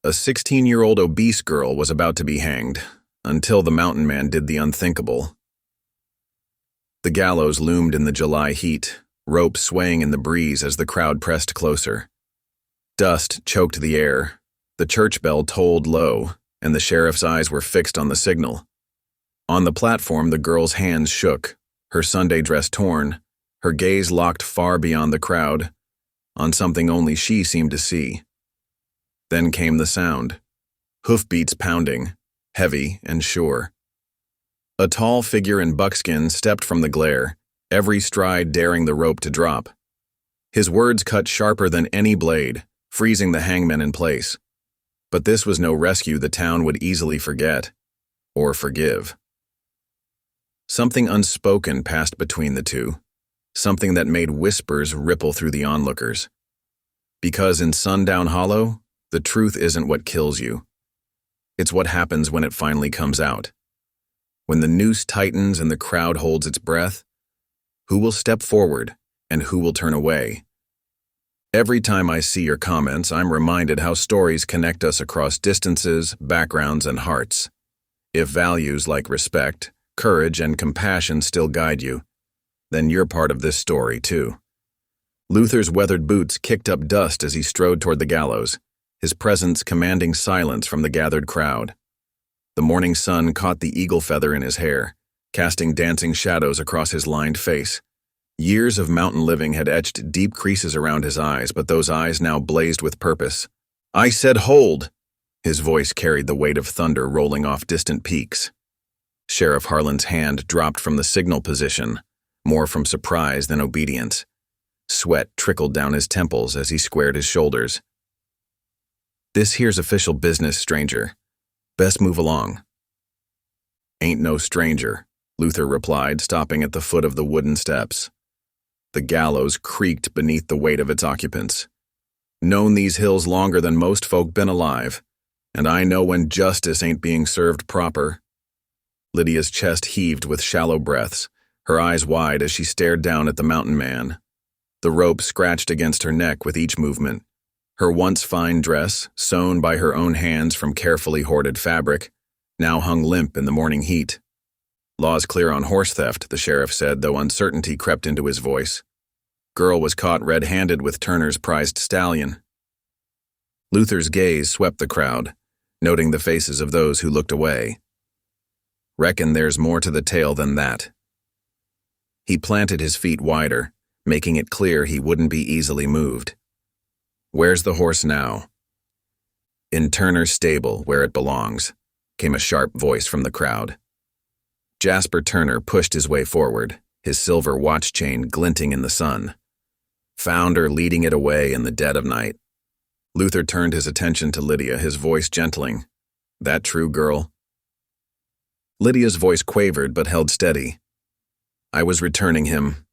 A 16-year-old obese girl was about to be hanged, until the mountain man did the unthinkable. The gallows loomed in the July heat, rope swaying in the breeze as the crowd pressed closer. Dust choked the air, the church bell tolled low, and the sheriff's eyes were fixed on the signal. On the platform, the girl's hands shook, her Sunday dress torn, her gaze locked far beyond the crowd, on something only she seemed to see. Then came the sound, hoofbeats pounding, heavy and sure. A tall figure in buckskin stepped from the glare, every stride daring the rope to drop. His words cut sharper than any blade, freezing the hangman in place. But this was no rescue the town would easily forget, or forgive. Something unspoken passed between the two, something that made whispers ripple through the onlookers. Because in Sundown Hollow, the truth isn't what kills you. It's what happens when it finally comes out. When the noose tightens and the crowd holds its breath, who will step forward and who will turn away? Every time I see your comments, I'm reminded how stories connect us across distances, backgrounds, and hearts. If values like respect, courage, and compassion still guide you, then you're part of this story too. Luther's weathered boots kicked up dust as he strode toward the gallows, his presence commanding silence from the gathered crowd. The morning sun caught the eagle feather in his hair, casting dancing shadows across his lined face. Years of mountain living had etched deep creases around his eyes, but those eyes now blazed with purpose. "I said hold!" His voice carried the weight of thunder rolling off distant peaks. Sheriff Harlan's hand dropped from the signal position, more from surprise than obedience. Sweat trickled down his temples as he squared his shoulders. "This here's official business, stranger. Best move along." "Ain't no stranger," Luther replied, stopping at the foot of the wooden steps. The gallows creaked beneath the weight of its occupants. "Known these hills longer than most folk been alive, and I know when justice ain't being served proper." Lydia's chest heaved with shallow breaths, her eyes wide as she stared down at the mountain man. The rope scratched against her neck with each movement. Her once fine dress, sewn by her own hands from carefully hoarded fabric, now hung limp in the morning heat. "Law's clear on horse theft," the sheriff said, though uncertainty crept into his voice. "Girl was caught red-handed with Turner's prized stallion." Luther's gaze swept the crowd, noting the faces of those who looked away. "Reckon there's more to the tale than that." He planted his feet wider, making it clear he wouldn't be easily moved. "Where's the horse now?" "In Turner's stable, where it belongs," came a sharp voice from the crowd. Jasper Turner pushed his way forward, his silver watch chain glinting in the sun. "Found her leading it away in the dead of night." Luther turned his attention to Lydia, his voice gentling. "That true, girl?" Lydia's voice quavered but held steady. "I was returning him.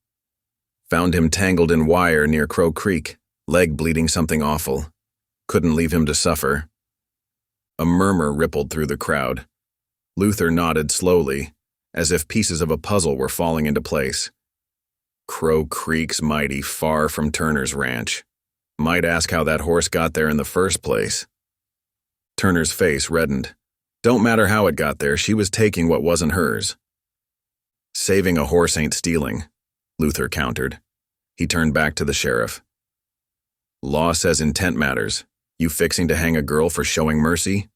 Found him tangled in wire near Crow Creek, leg bleeding something awful. Couldn't leave him to suffer." A murmur rippled through the crowd. Luther nodded slowly, as if pieces of a puzzle were falling into place. Crow Creek's mighty far from Turner's ranch. Might ask how that horse got there in the first place. Turner's face reddened. "Don't matter how it got there, she was taking what wasn't hers." "Saving a horse ain't stealing," Luther countered. He turned back to the sheriff. "Law says intent matters. You fixing to hang a girl for showing mercy?"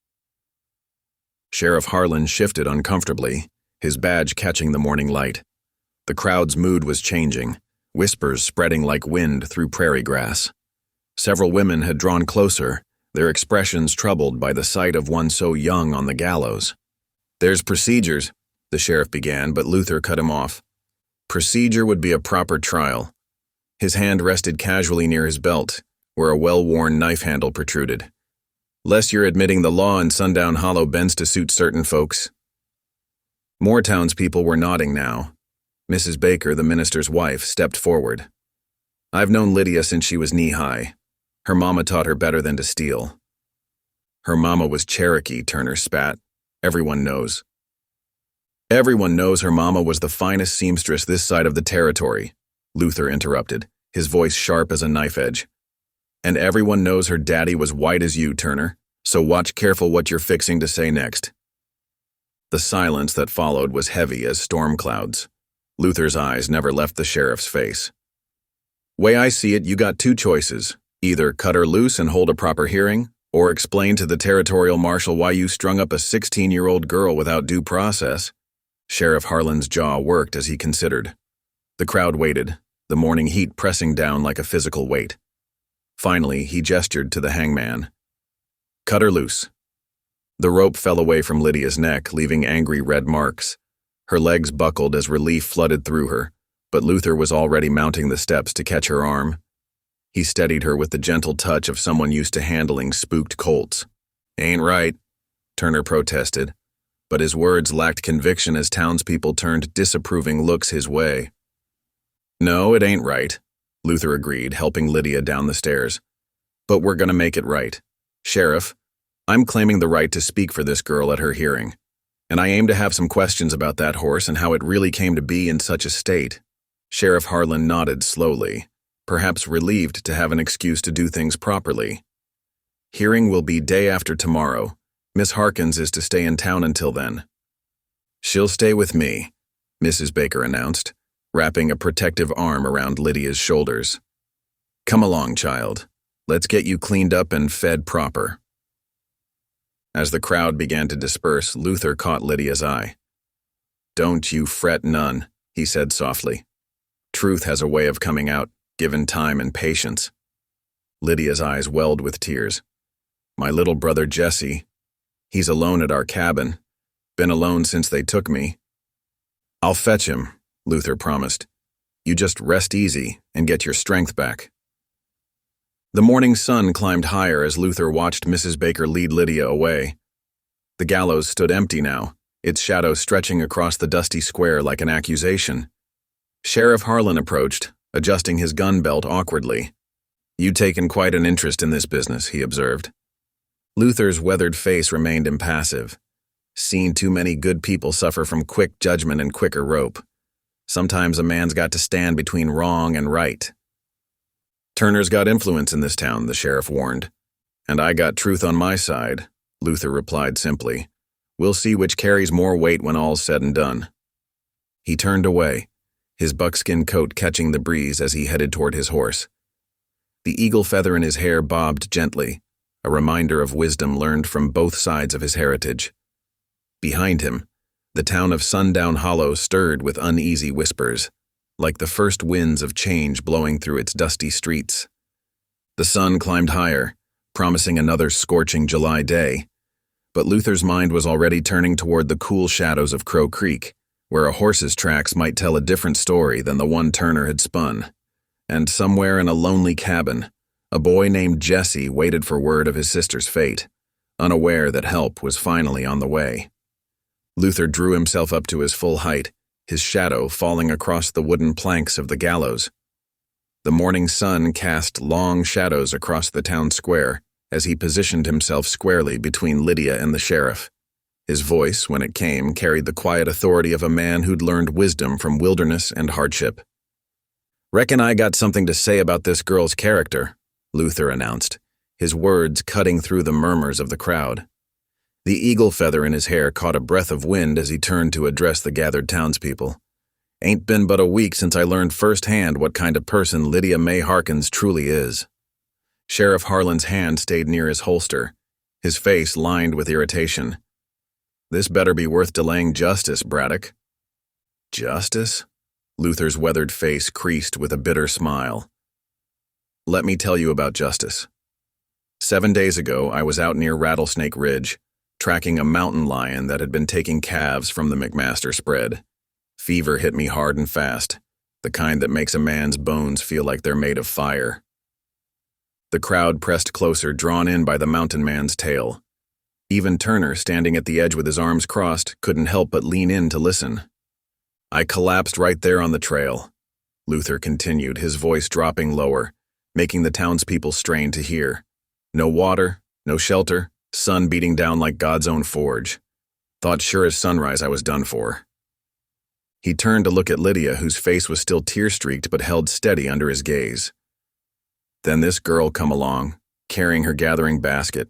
Sheriff Harlan shifted uncomfortably, his badge catching the morning light. The crowd's mood was changing, whispers spreading like wind through prairie grass. Several women had drawn closer, their expressions troubled by the sight of one so young on the gallows. "There's procedures," the sheriff began, but Luther cut him off. Procedure would be a proper trial. His hand rested casually near his belt, where a well-worn knife handle protruded. "Less you're admitting the law in Sundown Hollow bends to suit certain folks." More townspeople were nodding now. Mrs. Baker, the minister's wife, stepped forward. "I've known Lydia since she was knee-high. Her mama taught her better than to steal." "Her mama was Cherokee," Turner spat. "Everyone knows." "Everyone knows her mama was the finest seamstress this side of the territory," Luther interrupted, his voice sharp as a knife edge. "And everyone knows her daddy was white as you, Turner, So watch careful what you're fixing to say next." The silence that followed was heavy as storm clouds. Luther's eyes never left the sheriff's face. "Way I see it, you got two choices. Either cut her loose and hold a proper hearing, or explain to the territorial marshal why you strung up a 16-year-old girl without due process." Sheriff Harlan's jaw worked as he considered. The crowd waited, the morning heat pressing down like a physical weight. Finally, he gestured to the hangman. "Cut her loose." The rope fell away from Lydia's neck, leaving angry red marks. Her legs buckled as relief flooded through her, but Luther was already mounting the steps to catch her arm. He steadied her with the gentle touch of someone used to handling spooked colts. "Ain't right," Turner protested, but his words lacked conviction as townspeople turned disapproving looks his way. "No, it ain't right," Luther agreed, helping Lydia down the stairs. "But we're gonna make it right. Sheriff, I'm claiming the right to speak for this girl at her hearing, and I aim to have some questions about that horse and how it really came to be in such a state." Sheriff Harlan nodded slowly, perhaps relieved to have an excuse to do things properly. "Hearing will be day after tomorrow. Miss Harkins is to stay in town until then." "She'll stay with me," Mrs. Baker announced, wrapping a protective arm around Lydia's shoulders. "Come along, child. Let's get you cleaned up and fed proper." As the crowd began to disperse, Luther caught Lydia's eye. "Don't you fret none," he said softly. "Truth has a way of coming out, given time and patience." Lydia's eyes welled with tears. "My little brother Jesse, he's alone at our cabin. Been alone since they took me." "I'll fetch him," Luther promised. "You just rest easy and get your strength back." The morning sun climbed higher as Luther watched Mrs. Baker lead Lydia away. The gallows stood empty now, its shadow stretching across the dusty square like an accusation. Sheriff Harlan approached, adjusting his gun belt awkwardly. "You taken quite an interest in this business," he observed. Luther's weathered face remained impassive. "Seen too many good people suffer from quick judgment and quicker rope. Sometimes a man's got to stand between wrong and right." "Turner's got influence in this town," the sheriff warned. "And I got truth on my side," Luther replied simply. "We'll see which carries more weight when all's said and done." He turned away, his buckskin coat catching the breeze as he headed toward his horse. The eagle feather in his hair bobbed gently, a reminder of wisdom learned from both sides of his heritage. Behind him, the town of Sundown Hollow stirred with uneasy whispers, like the first winds of change blowing through its dusty streets. The sun climbed higher, promising another scorching July day, but Luther's mind was already turning toward the cool shadows of Crow Creek, where a horse's tracks might tell a different story than the one Turner had spun. And somewhere in a lonely cabin, a boy named Jesse waited for word of his sister's fate, unaware that help was finally on the way. Luther drew himself up to his full height, his shadow falling across the wooden planks of the gallows. The morning sun cast long shadows across the town square as he positioned himself squarely between Lydia and the sheriff. His voice, when it came, carried the quiet authority of a man who'd learned wisdom from wilderness and hardship. "Reckon I got something to say about this girl's character," Luther announced, his words cutting through the murmurs of the crowd. The eagle feather in his hair caught a breath of wind as he turned to address the gathered townspeople. "Ain't been but a week since I learned firsthand what kind of person Lydia May Harkins truly is." Sheriff Harlan's hand stayed near his holster, his face lined with irritation. "This better be worth delaying justice, Braddock." "Justice?" Luther's weathered face creased with a bitter smile. "Let me tell you about justice. 7 days ago, I was out near Rattlesnake Ridge, tracking a mountain lion that had been taking calves from the McMaster spread. Fever hit me hard and fast, the kind that makes a man's bones feel like they're made of fire." The crowd pressed closer, drawn in by the mountain man's tale. Even Turner, standing at the edge with his arms crossed, couldn't help but lean in to listen. "I collapsed right there on the trail," Luther continued, his voice dropping lower, making the townspeople strain to hear. "No water, no shelter, sun beating down like God's own forge. Thought sure as sunrise I was done for." He turned to look at Lydia, whose face was still tear-streaked but held steady under his gaze. Then this girl come along, carrying her gathering basket.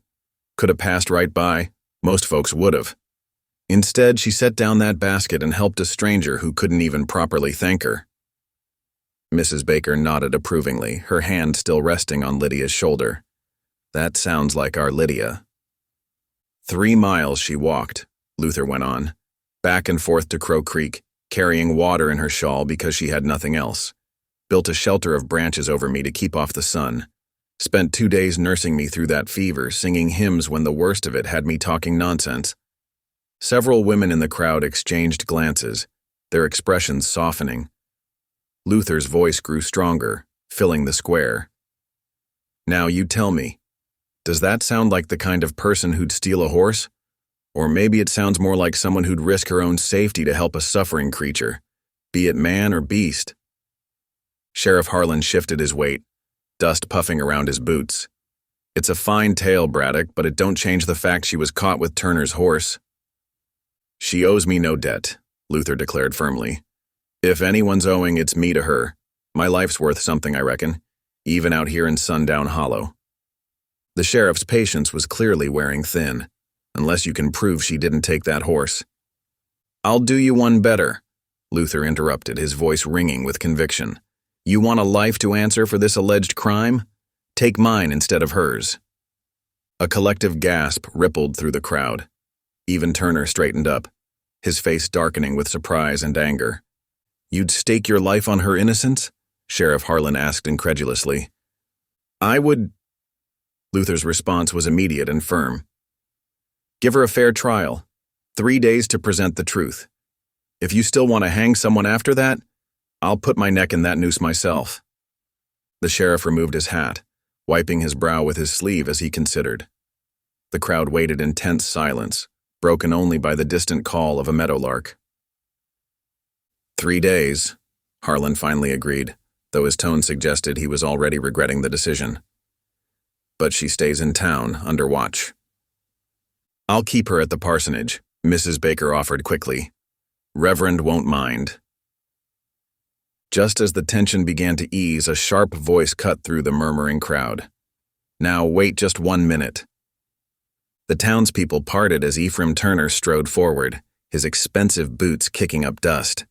Could have passed right by. Most folks would have. Instead, she set down that basket and helped a stranger who couldn't even properly thank her. Mrs. Baker nodded approvingly, her hand still resting on Lydia's shoulder. That sounds like our Lydia. 3 miles she walked, Luther went on, back and forth to Crow Creek, carrying water in her shawl because she had nothing else. Built a shelter of branches over me to keep off the sun. Spent 2 days nursing me through that fever, singing hymns when the worst of it had me talking nonsense. Several women in the crowd exchanged glances, their expressions softening. Luther's voice grew stronger, filling the square. Now you tell me, does that sound like the kind of person who'd steal a horse? Or maybe it sounds more like someone who'd risk her own safety to help a suffering creature, be it man or beast. Sheriff Harlan shifted his weight, dust puffing around his boots. It's a fine tale, Braddock, but it don't change the fact she was caught with Turner's horse. She owes me no debt, Luther declared firmly. If anyone's owing, it's me to her. My life's worth something, I reckon, even out here in Sundown Hollow. The sheriff's patience was clearly wearing thin, unless you can prove she didn't take that horse. I'll do you one better, Luther interrupted, his voice ringing with conviction. You want a life to answer for this alleged crime? Take mine instead of hers. A collective gasp rippled through the crowd. Even Turner straightened up, his face darkening with surprise and anger. You'd stake your life on her innocence? Sheriff Harlan asked incredulously. I would. Luther's response was immediate and firm. Give her a fair trial. 3 days to present the truth. If you still want to hang someone after that, I'll put my neck in that noose myself. The sheriff removed his hat, wiping his brow with his sleeve as he considered. The crowd waited in tense silence, broken only by the distant call of a meadowlark. 3 days, Harlan finally agreed, though his tone suggested he was already regretting the decision. But she stays in town, under watch. I'll keep her at the parsonage, Mrs. Baker offered quickly. Reverend won't mind. Just as the tension began to ease, a sharp voice cut through the murmuring crowd. Now wait just 1 minute. The townspeople parted as Ephraim Turner strode forward, his expensive boots kicking up dust.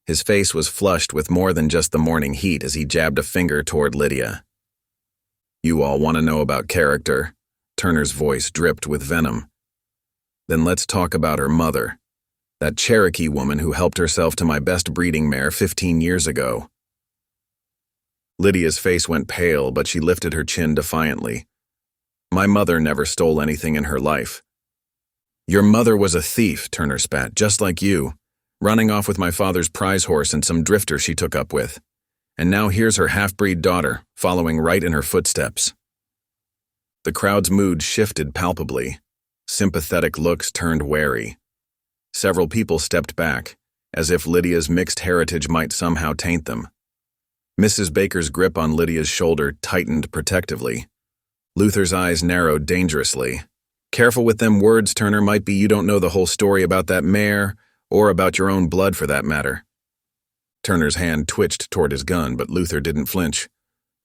His face was flushed with more than just the morning heat as he jabbed a finger toward Lydia. You all want to know about character? Turner's voice dripped with venom. Then let's talk about her mother, that Cherokee woman who helped herself to my best breeding mare 15 years ago. Lydia's face went pale, but she lifted her chin defiantly. My mother never stole anything in her life. Your mother was a thief, Turner spat, just like you, running off with my father's prize horse and some drifter she took up with. And now here's her half-breed daughter, following right in her footsteps. The crowd's mood shifted palpably. Sympathetic looks turned wary. Several people stepped back, as if Lydia's mixed heritage might somehow taint them. Mrs. Baker's grip on Lydia's shoulder tightened protectively. Luther's eyes narrowed dangerously. Careful with them words, Turner, might be you don't know the whole story about that mare, or about your own blood for that matter. Turner's hand twitched toward his gun, but Luther didn't flinch.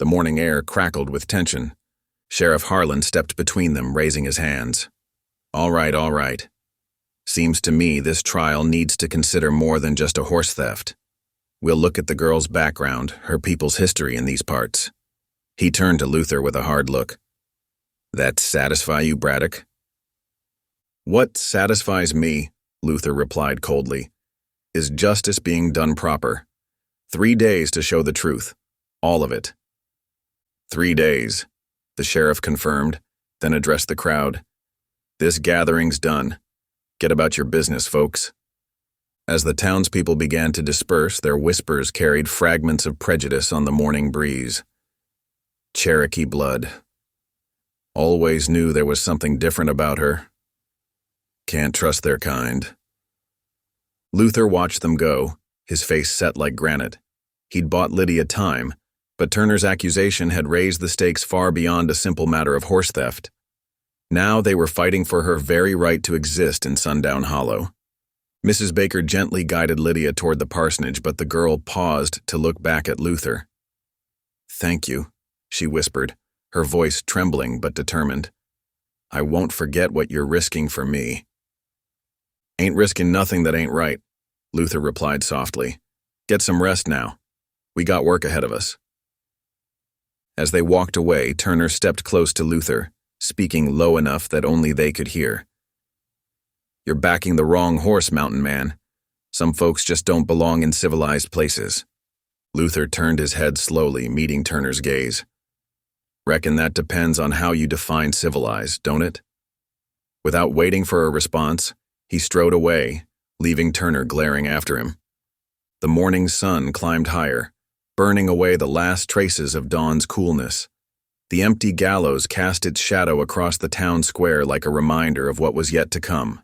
The morning air crackled with tension. Sheriff Harlan stepped between them, raising his hands. All right. Seems to me this trial needs to consider more than just a horse theft. We'll look at the girl's background, her people's history in these parts. He turned to Luther with a hard look. That satisfy you, Braddock? What satisfies me, Luther replied coldly, is justice being done proper. 3 days to show the truth. All of it. 3 days, the sheriff confirmed, then addressed the crowd. This gathering's done. Get about your business, folks. As the townspeople began to disperse, their whispers carried fragments of prejudice on the morning breeze. Cherokee blood. Always knew there was something different about her. Can't trust their kind. Luther watched them go, his face set like granite. He'd bought Lydia time, but Turner's accusation had raised the stakes far beyond a simple matter of horse theft. Now they were fighting for her very right to exist in Sundown Hollow. Mrs. Baker gently guided Lydia toward the parsonage, but the girl paused to look back at Luther. Thank you, she whispered, her voice trembling but determined. I won't forget what you're risking for me." "Ain't risking nothing that ain't right," Luther replied softly. "Get some rest now. We got work ahead of us." As they walked away, Turner stepped close to Luther, speaking low enough that only they could hear. "You're backing the wrong horse, mountain man. Some folks just don't belong in civilized places." Luther turned his head slowly, meeting Turner's gaze. "Reckon that depends on how you define civilized, don't it?" Without waiting for a response, he strode away, leaving Turner glaring after him. The morning sun climbed higher, burning away the last traces of dawn's coolness. The empty gallows cast its shadow across the town square like a reminder of what was yet to come.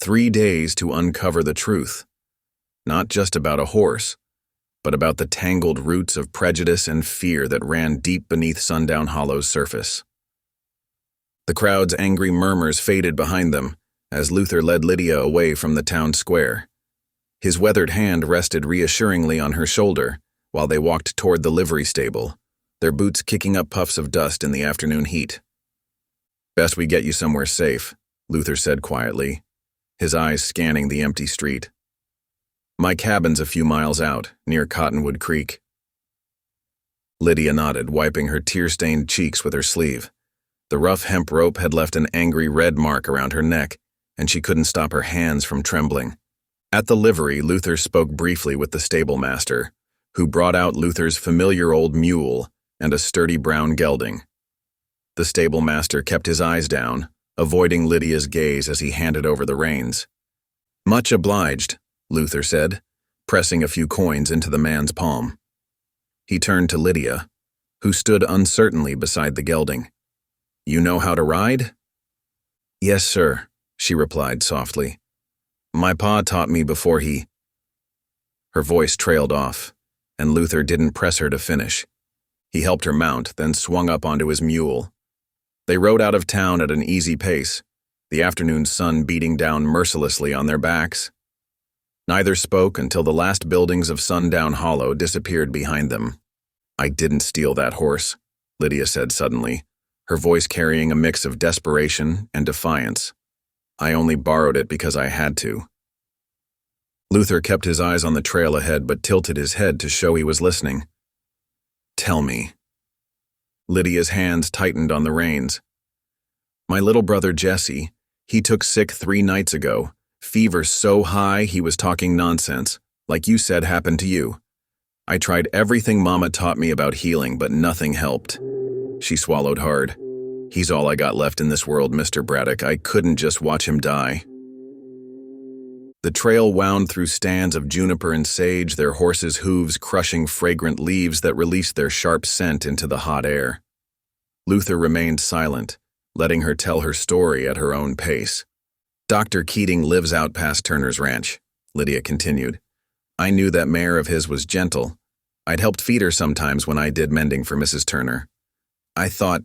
3 days to uncover the truth, not just about a horse, but about the tangled roots of prejudice and fear that ran deep beneath Sundown Hollow's surface. The crowd's angry murmurs faded behind them as Luther led Lydia away from the town square. His weathered hand rested reassuringly on her shoulder while they walked toward the livery stable, their boots kicking up puffs of dust in the afternoon heat. "Best we get you somewhere safe," Luther said quietly, his eyes scanning the empty street. "My cabin's a few miles out, near Cottonwood Creek." Lydia nodded, wiping her tear-stained cheeks with her sleeve. The rough hemp rope had left an angry red mark around her neck, and she couldn't stop her hands from trembling. At the livery, Luther spoke briefly with the stable master, who brought out Luther's familiar old mule and a sturdy brown gelding. The stable master kept his eyes down, avoiding Lydia's gaze as he handed over the reins. "Much obliged," Luther said, pressing a few coins into the man's palm. He turned to Lydia, who stood uncertainly beside the gelding. "You know how to ride?" "Yes, sir," she replied softly. "My pa taught me before he—" Her voice trailed off, and Luther didn't press her to finish. He helped her mount, then swung up onto his mule. They rode out of town at an easy pace, the afternoon sun beating down mercilessly on their backs. Neither spoke until the last buildings of Sundown Hollow disappeared behind them. "I didn't steal that horse," Lydia said suddenly, her voice carrying a mix of desperation and defiance. "I only borrowed it because I had to." Luther kept his eyes on the trail ahead but tilted his head to show he was listening. "Tell me." Lydia's hands tightened on the reins. "My little brother Jesse, he took sick 3 nights ago, fever so high he was talking nonsense, like you said happened to you. I tried everything Mama taught me about healing, but nothing helped." She swallowed hard. "He's all I got left in this world, Mr. Braddock. I couldn't just watch him die." The trail wound through stands of juniper and sage, their horses' hooves crushing fragrant leaves that released their sharp scent into the hot air. Luther remained silent, letting her tell her story at her own pace. "Dr. Keating lives out past Turner's ranch," Lydia continued. "I knew that mare of his was gentle. I'd helped feed her sometimes when I did mending for Mrs. Turner. I thought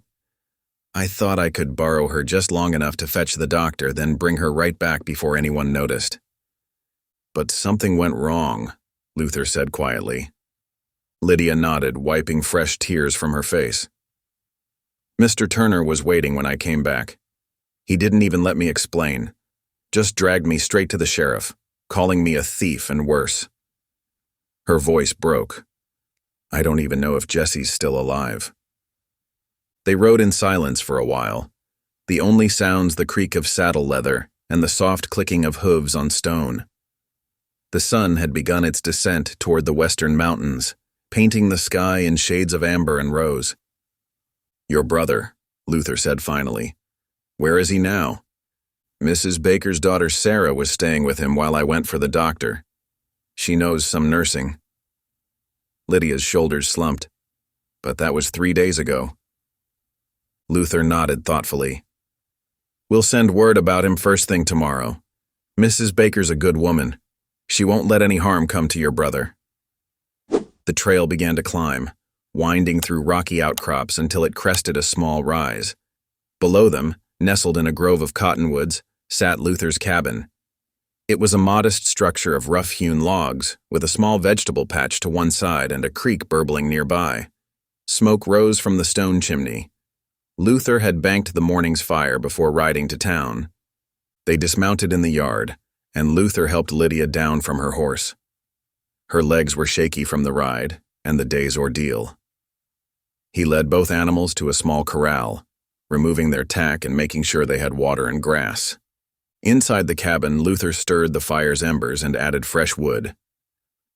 I could borrow her just long enough to fetch the doctor, then bring her right back before anyone noticed. But something went wrong," Luther said quietly. Lydia nodded, wiping fresh tears from her face. "Mr. Turner was waiting when I came back. He didn't even let me explain, just dragged me straight to the sheriff, calling me a thief and worse." Her voice broke. "I don't even know if Jesse's still alive." They rode in silence for a while, the only sounds the creak of saddle leather and the soft clicking of hooves on stone. The sun had begun its descent toward the western mountains, painting the sky in shades of amber and rose. "Your brother," Luther said finally. "Where is he now?" "Mrs. Baker's daughter Sarah was staying with him while I went for the doctor. She knows some nursing." Lydia's shoulders slumped. "But that was 3 days ago." Luther nodded thoughtfully. "We'll send word about him first thing tomorrow. Mrs. Baker's a good woman. She won't let any harm come to your brother." The trail began to climb, winding through rocky outcrops until it crested a small rise. Below them, nestled in a grove of cottonwoods, sat Luther's cabin. It was a modest structure of rough-hewn logs, with a small vegetable patch to one side and a creek burbling nearby. Smoke rose from the stone chimney. Luther had banked the morning's fire before riding to town. They dismounted in the yard, and Luther helped Lydia down from her horse. Her legs were shaky from the ride and the day's ordeal. He led both animals to a small corral, removing their tack and making sure they had water and grass. Inside the cabin, Luther stirred the fire's embers and added fresh wood.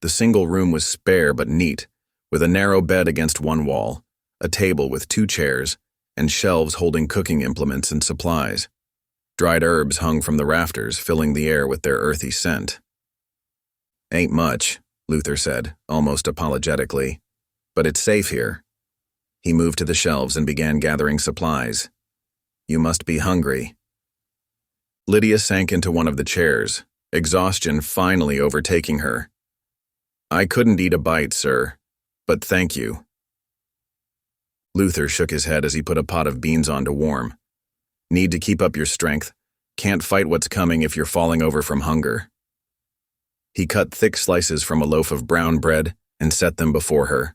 The single room was spare but neat, with a narrow bed against one wall, a table with 2 chairs, and shelves holding cooking implements and supplies. Dried herbs hung from the rafters, filling the air with their earthy scent. "Ain't much," Luther said, almost apologetically, "but it's safe here." He moved to the shelves and began gathering supplies. "You must be hungry." Lydia sank into one of the chairs, exhaustion finally overtaking her. "I couldn't eat a bite, sir, but thank you." Luther shook his head as he put a pot of beans on to warm. "Need to keep up your strength. Can't fight what's coming if you're falling over from hunger." He cut thick slices from a loaf of brown bread and set them before her.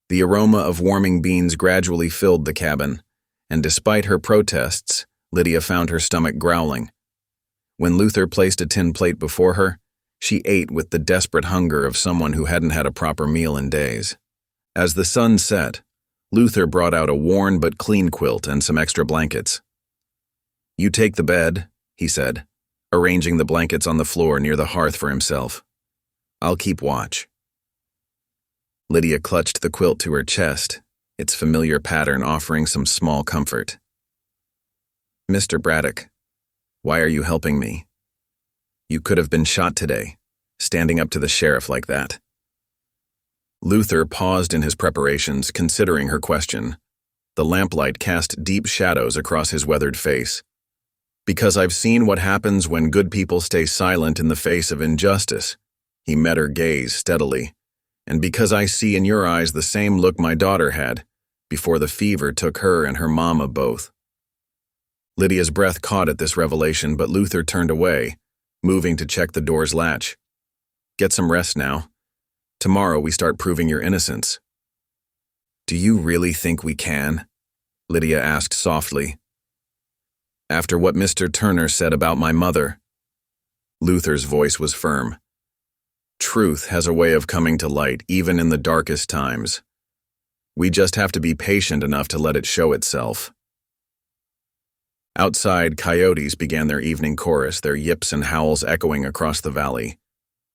The aroma of warming beans gradually filled the cabin, and despite her protests, Lydia found her stomach growling. When Luther placed a tin plate before her, she ate with the desperate hunger of someone who hadn't had a proper meal in days. As the sun set, Luther brought out a worn but clean quilt and some extra blankets. "You take the bed," he said, arranging the blankets on the floor near the hearth for himself. "I'll keep watch." Lydia clutched the quilt to her chest, its familiar pattern offering some small comfort. "Mr. Braddock, why are you helping me? You could have been shot today, standing up to the sheriff like that." Luther paused in his preparations, considering her question. The lamplight cast deep shadows across his weathered face. "Because I've seen what happens when good people stay silent in the face of injustice." He met her gaze steadily. "And because I see in your eyes the same look my daughter had, before the fever took her and her mama both." Lydia's breath caught at this revelation, but Luther turned away, moving to check the door's latch. "Get some rest now. Tomorrow we start proving your innocence." "Do you really think we can?" Lydia asked softly. "After what Mr. Turner said about my mother." Luther's voice was firm. "Truth has a way of coming to light even in the darkest times. We just have to be patient enough to let it show itself." Outside, coyotes began their evening chorus, their yips and howls echoing across the valley.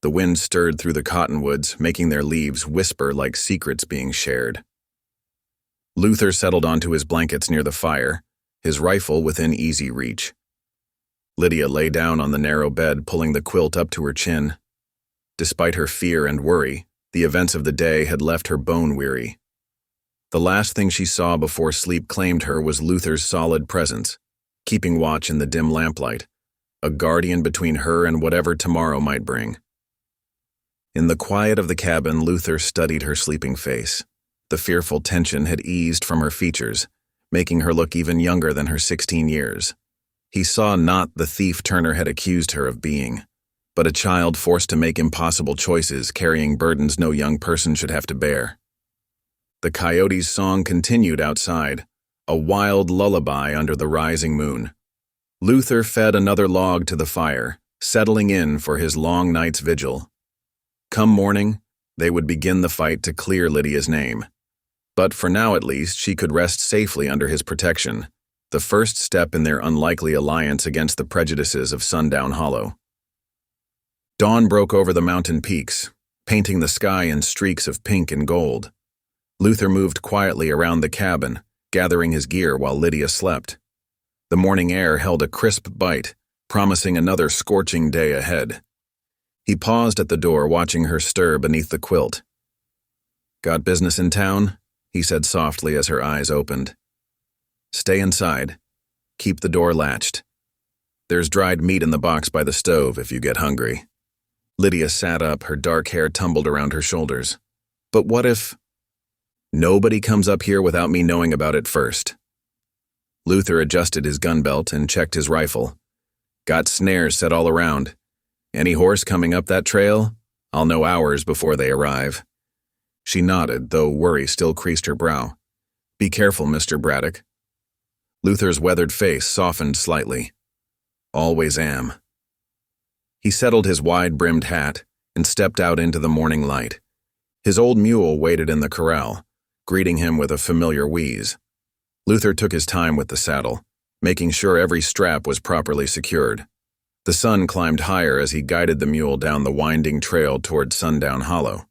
The wind stirred through the cottonwoods, making their leaves whisper like secrets being shared. Luther settled onto his blankets near the fire, his rifle within easy reach. Lydia lay down on the narrow bed, pulling the quilt up to her chin. Despite her fear and worry, the events of the day had left her bone-weary. The last thing she saw before sleep claimed her was Luther's solid presence, keeping watch in the dim lamplight, a guardian between her and whatever tomorrow might bring. In the quiet of the cabin, Luther studied her sleeping face. The fearful tension had eased from her features, making her look even younger than her 16 years. He saw not the thief Turner had accused her of being, but a child forced to make impossible choices, carrying burdens no young person should have to bear. The coyote's song continued outside, a wild lullaby under the rising moon. Luther fed another log to the fire, settling in for his long night's vigil. Come morning, they would begin the fight to clear Lydia's name. But for now at least, she could rest safely under his protection, the first step in their unlikely alliance against the prejudices of Sundown Hollow. Dawn broke over the mountain peaks, painting the sky in streaks of pink and gold. Luther moved quietly around the cabin, gathering his gear while Lydia slept. The morning air held a crisp bite, promising another scorching day ahead. He paused at the door, watching her stir beneath the quilt. "Got business in town?" he said softly as her eyes opened. "Stay inside. Keep the door latched. There's dried meat in the box by the stove if you get hungry." Lydia sat up, her dark hair tumbled around her shoulders. "But what if—" "Nobody comes up here without me knowing about it first." Luther adjusted his gun belt and checked his rifle. "Got snares set all around. Any horse coming up that trail? I'll know hours before they arrive." She nodded, though worry still creased her brow. "Be careful, Mr. Braddock." Luther's weathered face softened slightly. Always am. He settled his wide-brimmed hat and stepped out into the morning light. His old mule waited in the corral, greeting him with a familiar wheeze. Luther took his time with the saddle, making sure every strap was properly secured. The sun climbed higher as he guided the mule down the winding trail toward Sundown Hollow.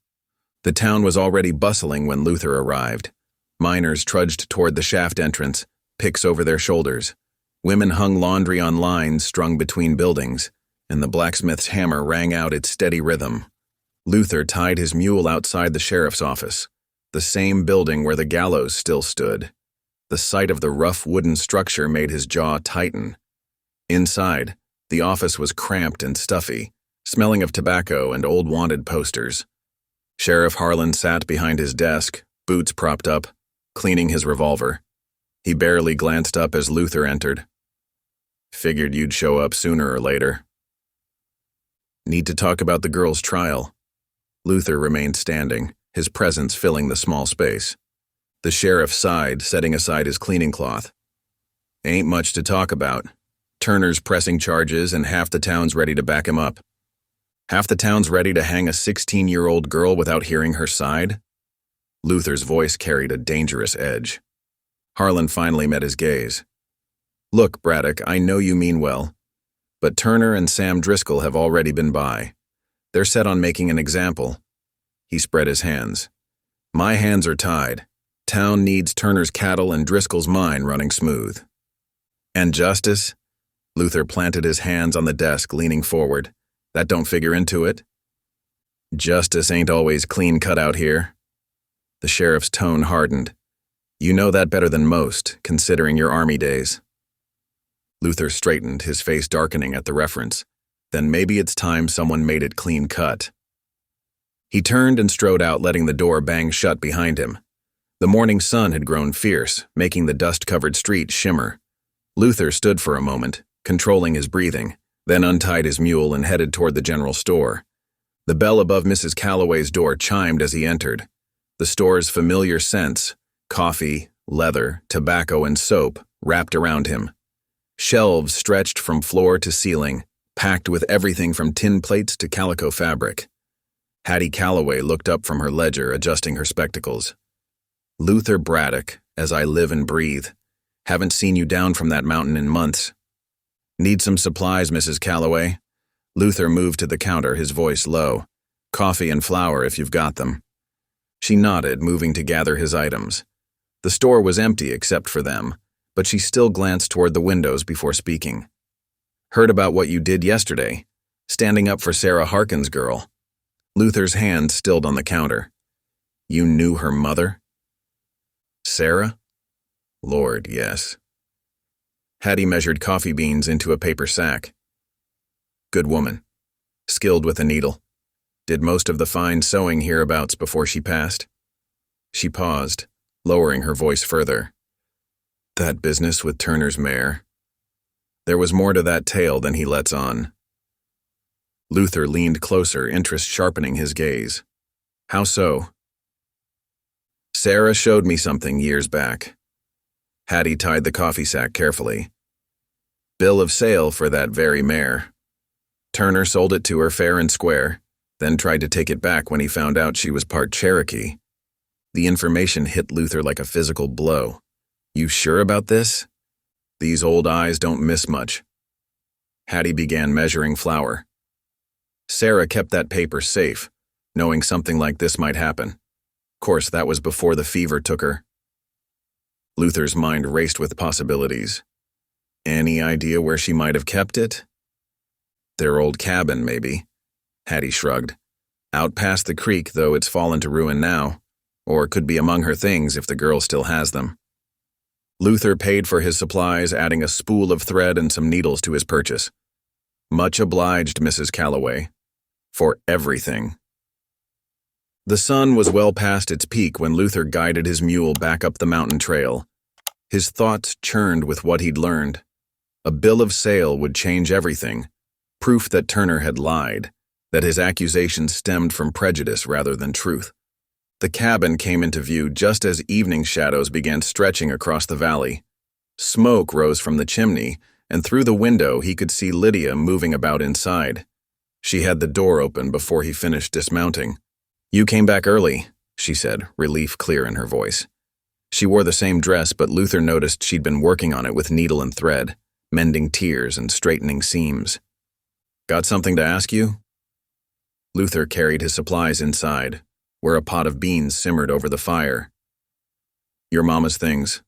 The town was already bustling when Luther arrived. Miners trudged toward the shaft entrance, picks over their shoulders. Women hung laundry on lines strung between buildings, and the blacksmith's hammer rang out its steady rhythm. Luther tied his mule outside the sheriff's office, the same building where the gallows still stood. The sight of the rough wooden structure made his jaw tighten. Inside, the office was cramped and stuffy, smelling of tobacco and old wanted posters. Sheriff Harlan sat behind his desk, boots propped up, cleaning his revolver. He barely glanced up as Luther entered. Figured you'd show up sooner or later. Need to talk about the girl's trial. Luther remained standing, his presence filling the small space. The sheriff sighed, setting aside his cleaning cloth. Ain't much to talk about. Turner's pressing charges and half the town's ready to back him up. Half the town's ready to hang a 16-year-old girl without hearing her side? Luther's voice carried a dangerous edge. Harlan finally met his gaze. Look, Braddock, I know you mean well, but Turner and Sam Driscoll have already been by. They're set on making an example. He spread his hands. My hands are tied. Town needs Turner's cattle and Driscoll's mine running smooth. And justice? Luther planted his hands on the desk, leaning forward. That don't figure into it? Justice ain't always clean cut out here. The sheriff's tone hardened. You know that better than most, considering your army days. Luther straightened, his face darkening at the reference. Then maybe it's time someone made it clean cut. He turned and strode out, letting the door bang shut behind him. The morning sun had grown fierce, making the dust-covered street shimmer. Luther stood for a moment, controlling his breathing, then untied his mule and headed toward the general store. The bell above Mrs. Calloway's door chimed as he entered. The store's familiar scents, coffee, leather, tobacco, and soap, wrapped around him. Shelves stretched from floor to ceiling, packed with everything from tin plates to calico fabric. Hattie Calloway looked up from her ledger, adjusting her spectacles. Luther Braddock, as I live and breathe. Haven't seen you down from that mountain in months. Need some supplies, Mrs. Calloway? Luther moved to the counter, his voice low. Coffee and flour if you've got them. She nodded, moving to gather his items. The store was empty except for them, but she still glanced toward the windows before speaking. Heard about what you did yesterday, standing up for Sarah Harkin's girl. Luther's hand stilled on the counter. You knew her mother? Sarah? Lord, yes. Hattie measured coffee beans into a paper sack. Good woman. Skilled with a needle. Did most of the fine sewing hereabouts before she passed. She paused, lowering her voice further. That business with Turner's mare. There was more to that tale than he lets on. Luther leaned closer, interest sharpening his gaze. How so? Sarah showed me something years back. Hattie tied the coffee sack carefully. Bill of sale for that very mare. Turner sold it to her fair and square, then tried to take it back when he found out she was part Cherokee. The information hit Luther like a physical blow. You sure about this? These old eyes don't miss much. Hattie began measuring flour. Sarah kept that paper safe, knowing something like this might happen. Of course, that was before the fever took her. Luther's mind raced with possibilities. Any idea where she might have kept it? Their old cabin, maybe. Hattie shrugged. Out past the creek, though it's fallen to ruin now. Or could be among her things if the girl still has them. Luther paid for his supplies, adding a spool of thread and some needles to his purchase. Much obliged, Mrs. Calloway. For everything. The sun was well past its peak when Luther guided his mule back up the mountain trail. His thoughts churned with what he'd learned. A bill of sale would change everything. Proof that Turner had lied, that his accusations stemmed from prejudice rather than truth. The cabin came into view just as evening shadows began stretching across the valley. Smoke rose from the chimney, and through the window he could see Lydia moving about inside. She had the door open before he finished dismounting. "You came back early," she said, relief clear in her voice. She wore the same dress, but Luther noticed she'd been working on it with needle and thread, mending tears and straightening seams. "Got something to ask you?" Luther carried his supplies inside, where a pot of beans simmered over the fire. "Your mama's things.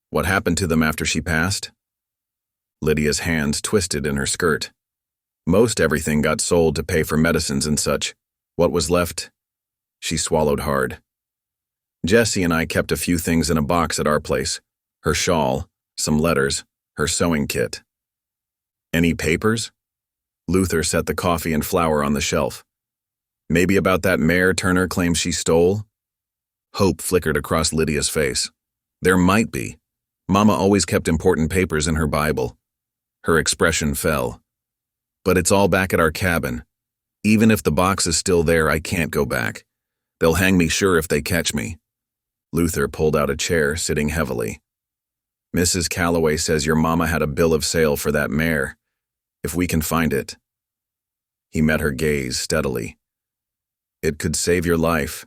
What happened to them after she passed?" Lydia's hands twisted in her skirt. "Most everything got sold to pay for medicines and such. What was left?" She swallowed hard. "Jessie and I kept a few things in a box at our place. Her shawl, some letters, her sewing kit." "Any papers?" Luther set the coffee and flour on the shelf. "Maybe about that mare Turner claims she stole?" Hope flickered across Lydia's face. "There might be. Mama always kept important papers in her Bible." Her expression fell. "But it's all back at our cabin. Even if the box is still there, I can't go back. They'll hang me sure if they catch me." Luther pulled out a chair, sitting heavily. "Mrs. Calloway says your mama had a bill of sale for that mare. If we can find it." He met her gaze steadily. "It could save your life."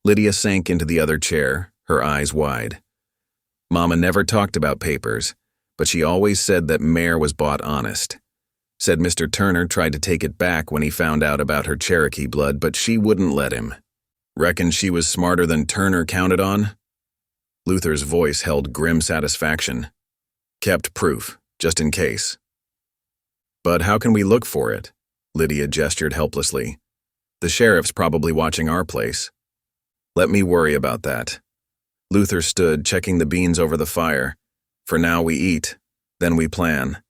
Lydia sank into the other chair, her eyes wide. "Mama never talked about papers, but she always said that mare was bought honest. Said Mr. Turner tried to take it back when he found out about her Cherokee blood, but she wouldn't let him. Reckon she was smarter than Turner counted on?" Luther's voice held grim satisfaction. "Kept proof, just in case." "But how can we look for it?" Lydia gestured helplessly. "The sheriff's probably watching our place." "Let me worry about that." Luther stood, checking the beans over the fire. "For now we eat, then we plan."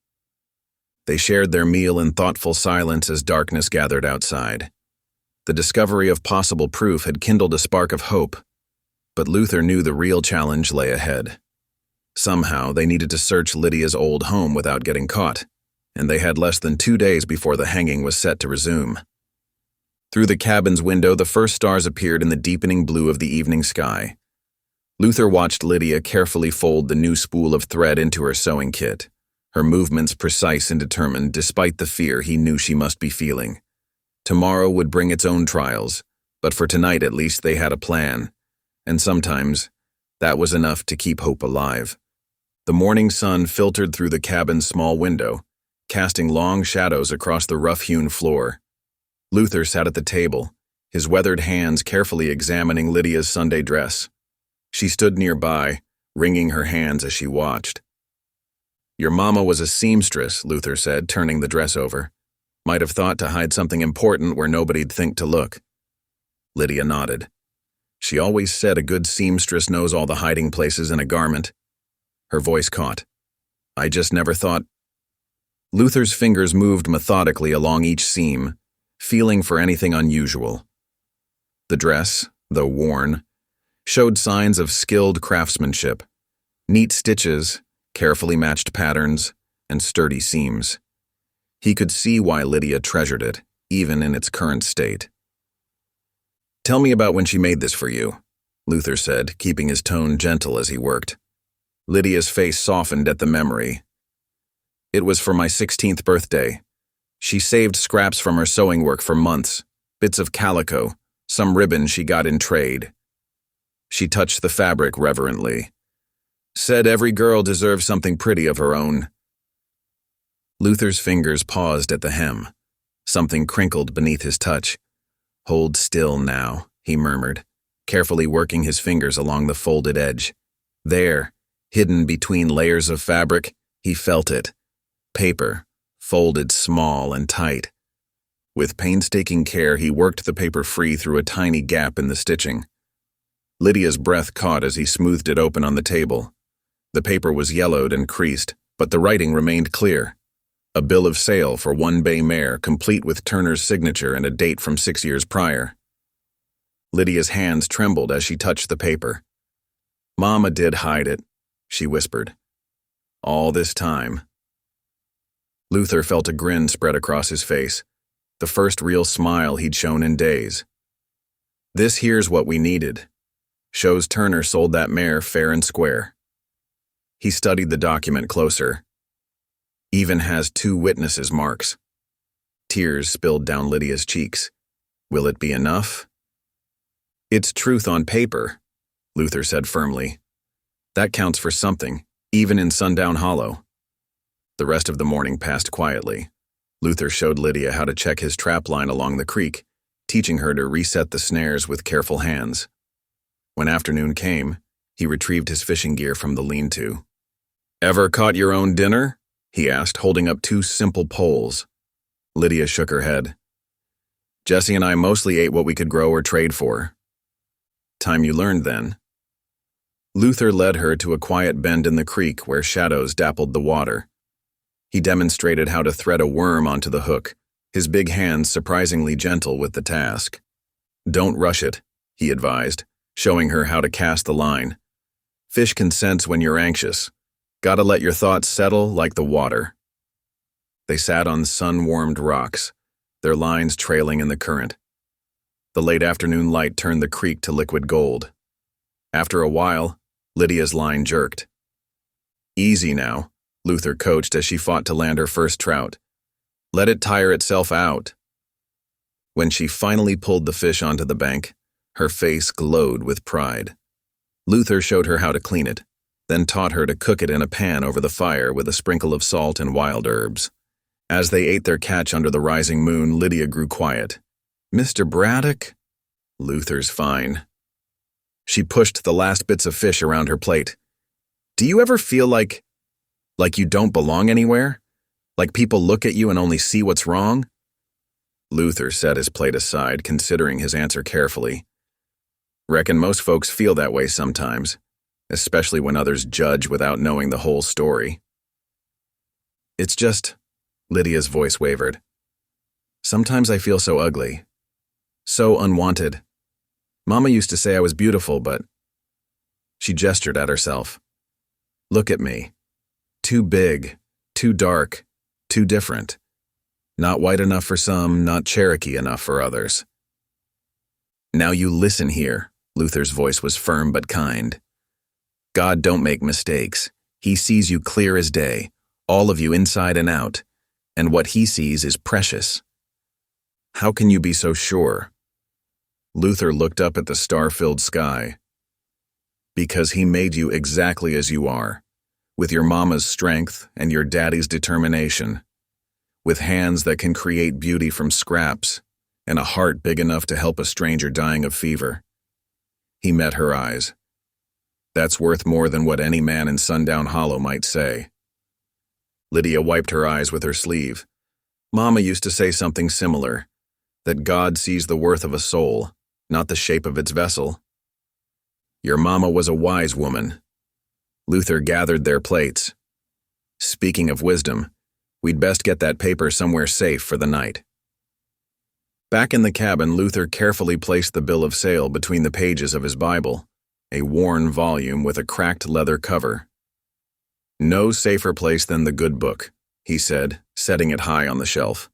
They shared their meal in thoughtful silence as darkness gathered outside. The discovery of possible proof had kindled a spark of hope, but Luther knew the real challenge lay ahead. Somehow, they needed to search Lydia's old home without getting caught, and they had less than 2 days before the hanging was set to resume. Through the cabin's window, the first stars appeared in the deepening blue of the evening sky. Luther watched Lydia carefully fold the new spool of thread into her sewing kit, her movements precise and determined despite the fear he knew she must be feeling. Tomorrow would bring its own trials, but for tonight at least they had a plan, and sometimes that was enough to keep hope alive. The morning sun filtered through the cabin's small window, casting long shadows across the rough-hewn floor. Luther sat at the table, his weathered hands carefully examining Lydia's Sunday dress. She stood nearby, wringing her hands as she watched. "Your mama was a seamstress," Luther said, turning the dress over. "Might have thought to hide something important where nobody'd think to look." Lydia nodded. "She always said a good seamstress knows all the hiding places in a garment." Her voice caught. "I just never thought—" Luther's fingers moved methodically along each seam, feeling for anything unusual. The dress, though worn, showed signs of skilled craftsmanship. Neat stitches, carefully matched patterns, and sturdy seams. He could see why Lydia treasured it, even in its current state. "Tell me about when she made this for you," Luther said, keeping his tone gentle as he worked. Lydia's face softened at the memory. "It was for my 16th birthday. She saved scraps from her sewing work for months, bits of calico, some ribbon she got in trade." She touched the fabric reverently. "Said every girl deserves something pretty of her own." Luther's fingers paused at the hem. Something crinkled beneath his touch. "Hold still now," he murmured, carefully working his fingers along the folded edge. There, hidden between layers of fabric, he felt it. Paper, folded small and tight. With painstaking care, he worked the paper free through a tiny gap in the stitching. Lydia's breath caught as he smoothed it open on the table. The paper was yellowed and creased, but the writing remained clear. A bill of sale for one bay mare, complete with Turner's signature and a date from 6 years prior. Lydia's hands trembled as she touched the paper. "Mama did hide it," she whispered. "All this time." Luther felt a grin spread across his face, the first real smile he'd shown in days. "This here's what we needed. Shows Turner sold that mare fair and square." He studied the document closer. Even has 2 witnesses' marks. Tears spilled down Lydia's cheeks. Will it be enough? It's truth on paper, Luther said firmly. That counts for something, even in Sundown Hollow. The rest of the morning passed quietly. Luther showed Lydia how to check his trap line along the creek, teaching her to reset the snares with careful hands. When afternoon came, he retrieved his fishing gear from the lean-to. "Ever caught your own dinner?" he asked, holding up 2 simple poles. Lydia shook her head. "Jesse and I mostly ate what we could grow or trade for." "Time you learned, then." Luther led her to a quiet bend in the creek where shadows dappled the water. He demonstrated how to thread a worm onto the hook, his big hands surprisingly gentle with the task. "Don't rush it," he advised, showing her how to cast the line. "Fish can sense when you're anxious. Gotta let your thoughts settle like the water." They sat on sun-warmed rocks, their lines trailing in the current. The late afternoon light turned the creek to liquid gold. After a while, Lydia's line jerked. "Easy now," Luther coached as she fought to land her first trout. "Let it tire itself out." When she finally pulled the fish onto the bank, her face glowed with pride. Luther showed her how to clean it, then taught her to cook it in a pan over the fire with a sprinkle of salt and wild herbs. As they ate their catch under the rising moon, Lydia grew quiet. "Mr. Braddock?" "Luther's fine." She pushed the last bits of fish around her plate. "Do you ever feel like you don't belong anywhere? Like people look at you and only see what's wrong?" Luther set his plate aside, considering his answer carefully. "Reckon most folks feel that way sometimes, especially when others judge without knowing the whole story." "It's just," Lydia's voice wavered. "Sometimes I feel so ugly. So unwanted. Mama used to say I was beautiful, but..." She gestured at herself. "Look at me. Too big, too dark, too different. Not white enough for some, not Cherokee enough for others." "Now you listen here," Luther's voice was firm but kind. "God don't make mistakes. He sees you clear as day, all of you inside and out, and what he sees is precious." "How can you be so sure?" Luther looked up at the star-filled sky. "Because he made you exactly as you are, with your mama's strength and your daddy's determination, with hands that can create beauty from scraps, and a heart big enough to help a stranger dying of fever." He met her eyes. "That's worth more than what any man in Sundown Hollow might say." Lydia wiped her eyes with her sleeve. "Mama used to say something similar, that God sees the worth of a soul, not the shape of its vessel." "Your mama was a wise woman." Luther gathered their plates. "Speaking of wisdom, we'd best get that paper somewhere safe for the night." Back in the cabin, Luther carefully placed the bill of sale between the pages of his Bible, a worn volume with a cracked leather cover. "No safer place than the good book," he said, setting it high on the shelf.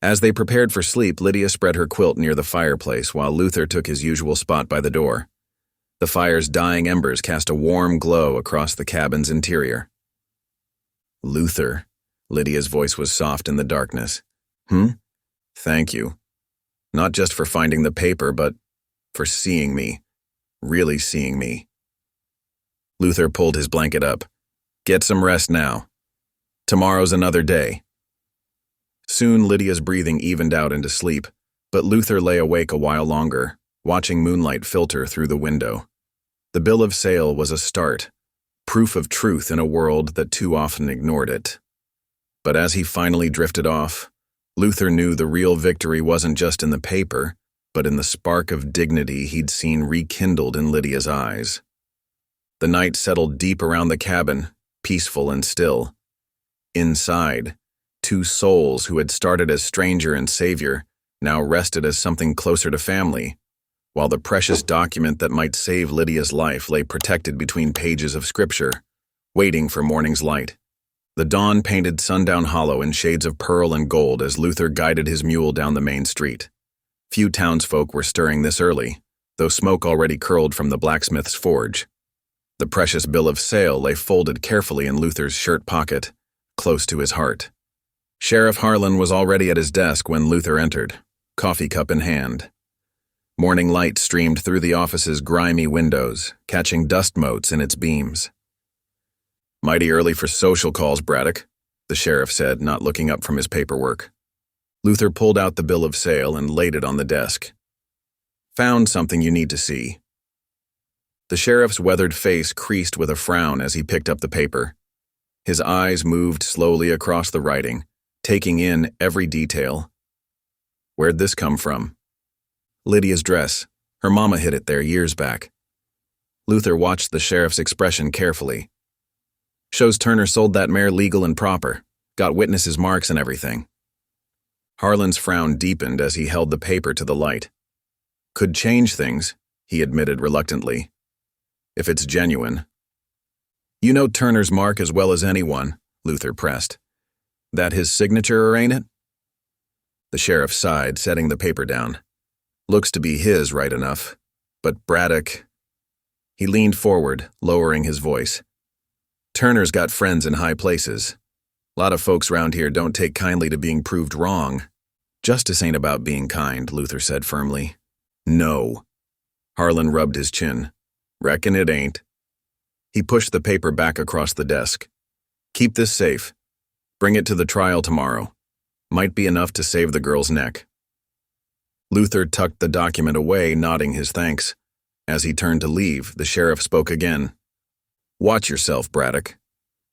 As they prepared for sleep, Lydia spread her quilt near the fireplace while Luther took his usual spot by the door. The fire's dying embers cast a warm glow across the cabin's interior. "Luther," Lydia's voice was soft in the darkness. "Thank you. Not just for finding the paper, but for seeing me. Really seeing me." Luther pulled his blanket up. "Get some rest now. Tomorrow's another day." Soon Lydia's breathing evened out into sleep, but Luther lay awake a while longer, watching moonlight filter through the window. The bill of sale was a start, proof of truth in a world that too often ignored it. But as he finally drifted off, Luther knew the real victory wasn't just in the paper, but in the spark of dignity he'd seen rekindled in Lydia's eyes. The night settled deep around the cabin, peaceful and still. Inside, 2 souls who had started as stranger and savior now rested as something closer to family, while the precious document that might save Lydia's life lay protected between pages of scripture, waiting for morning's light. The dawn painted Sundown Hollow in shades of pearl and gold as Luther guided his mule down the main street. Few townsfolk were stirring this early, though smoke already curled from the blacksmith's forge. The precious bill of sale lay folded carefully in Luther's shirt pocket, close to his heart. Sheriff Harlan was already at his desk when Luther entered, coffee cup in hand. Morning light streamed through the office's grimy windows, catching dust motes in its beams. "Mighty early for social calls, Braddock," the sheriff said, not looking up from his paperwork. Luther pulled out the bill of sale and laid it on the desk. "Found something you need to see." The sheriff's weathered face creased with a frown as he picked up the paper. His eyes moved slowly across the writing, taking in every detail. "Where'd this come from?" "Lydia's dress. Her mama hid it there years back." Luther watched the sheriff's expression carefully. "Shows Turner sold that mare legal and proper. Got witnesses' marks and everything." Harlan's frown deepened as he held the paper to the light. "Could change things," he admitted reluctantly. "If it's genuine." "You know Turner's mark as well as anyone," Luther pressed. "That his signature, or ain't it?" The sheriff sighed, setting the paper down. "Looks to be his, right enough. But Braddock—" He leaned forward, lowering his voice. "Turner's got friends in high places. Lot of folks round here don't take kindly to being proved wrong." "Justice ain't about being kind," Luther said firmly. "No." Harlan rubbed his chin. "Reckon it ain't." He pushed the paper back across the desk. "Keep this safe. Bring it to the trial tomorrow. Might be enough to save the girl's neck." Luther tucked the document away, nodding his thanks. As he turned to leave, the sheriff spoke again. "Watch yourself, Braddock.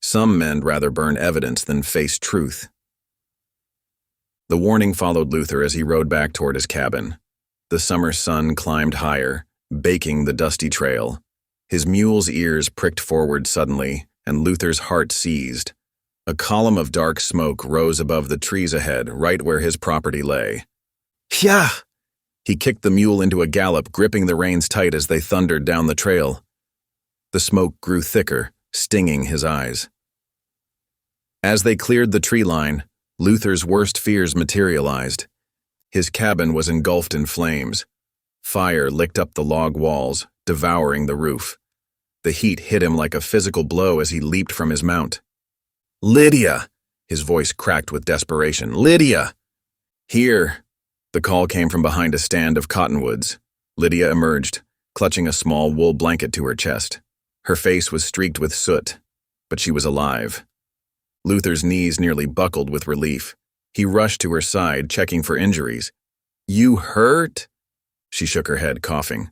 Some men'd rather burn evidence than face truth." The warning followed Luther as he rode back toward his cabin. The summer sun climbed higher, baking the dusty trail. His mule's ears pricked forward suddenly, and Luther's heart seized. A column of dark smoke rose above the trees ahead, right where his property lay. "Yah!" He kicked the mule into a gallop, gripping the reins tight as they thundered down the trail. The smoke grew thicker, stinging his eyes. As they cleared the tree line, Luther's worst fears materialized. His cabin was engulfed in flames. Fire licked up the log walls, devouring the roof. The heat hit him like a physical blow as he leaped from his mount. "Lydia!" His voice cracked with desperation. "Lydia!" "Here!" The call came from behind a stand of cottonwoods. Lydia emerged, clutching a small wool blanket to her chest. Her face was streaked with soot, but she was alive. Luther's knees nearly buckled with relief. He rushed to her side, checking for injuries. "You hurt?" She shook her head, coughing.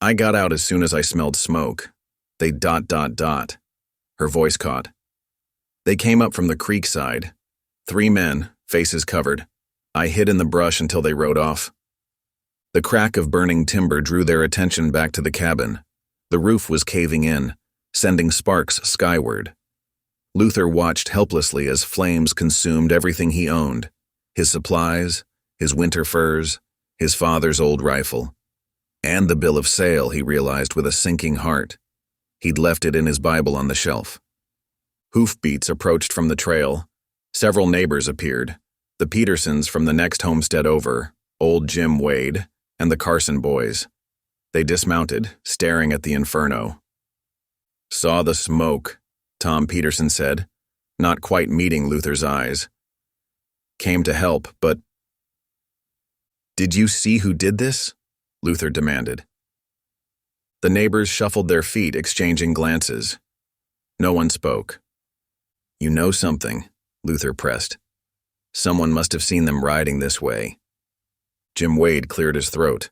"I got out as soon as I smelled smoke. They ... Her voice caught. "They came up from the creek side. 3 men, faces covered. I hid in the brush until they rode off." The crack of burning timber drew their attention back to the cabin. The roof was caving in, sending sparks skyward. Luther watched helplessly as flames consumed everything he owned: his supplies, his winter furs, his father's old rifle. And the bill of sale, he realized with a sinking heart. He'd left it in his Bible on the shelf. Hoofbeats approached from the trail. Several neighbors appeared. The Petersons from the next homestead over, old Jim Wade, and the Carson boys. They dismounted, staring at the inferno. "Saw the smoke," Tom Peterson said, not quite meeting Luther's eyes. "Came to help, but—" "Did you see who did this?" Luther demanded. The neighbors shuffled their feet, exchanging glances. No one spoke. "You know something," Luther pressed. "Someone must have seen them riding this way." Jim Wade cleared his throat.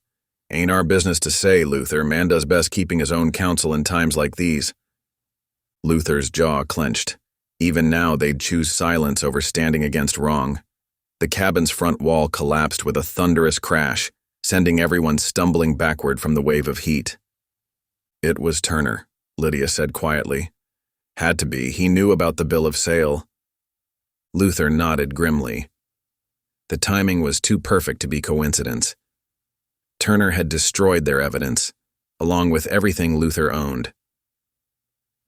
"Ain't our business to say, Luther. Man does best keeping his own counsel in times like these." Luther's jaw clenched. Even now they'd choose silence over standing against wrong. The cabin's front wall collapsed with a thunderous crash, sending everyone stumbling backward from the wave of heat. "It was Turner," Lydia said quietly. "Had to be. He knew about the bill of sale." Luther nodded grimly. The timing was too perfect to be coincidence. Turner had destroyed their evidence, along with everything Luther owned.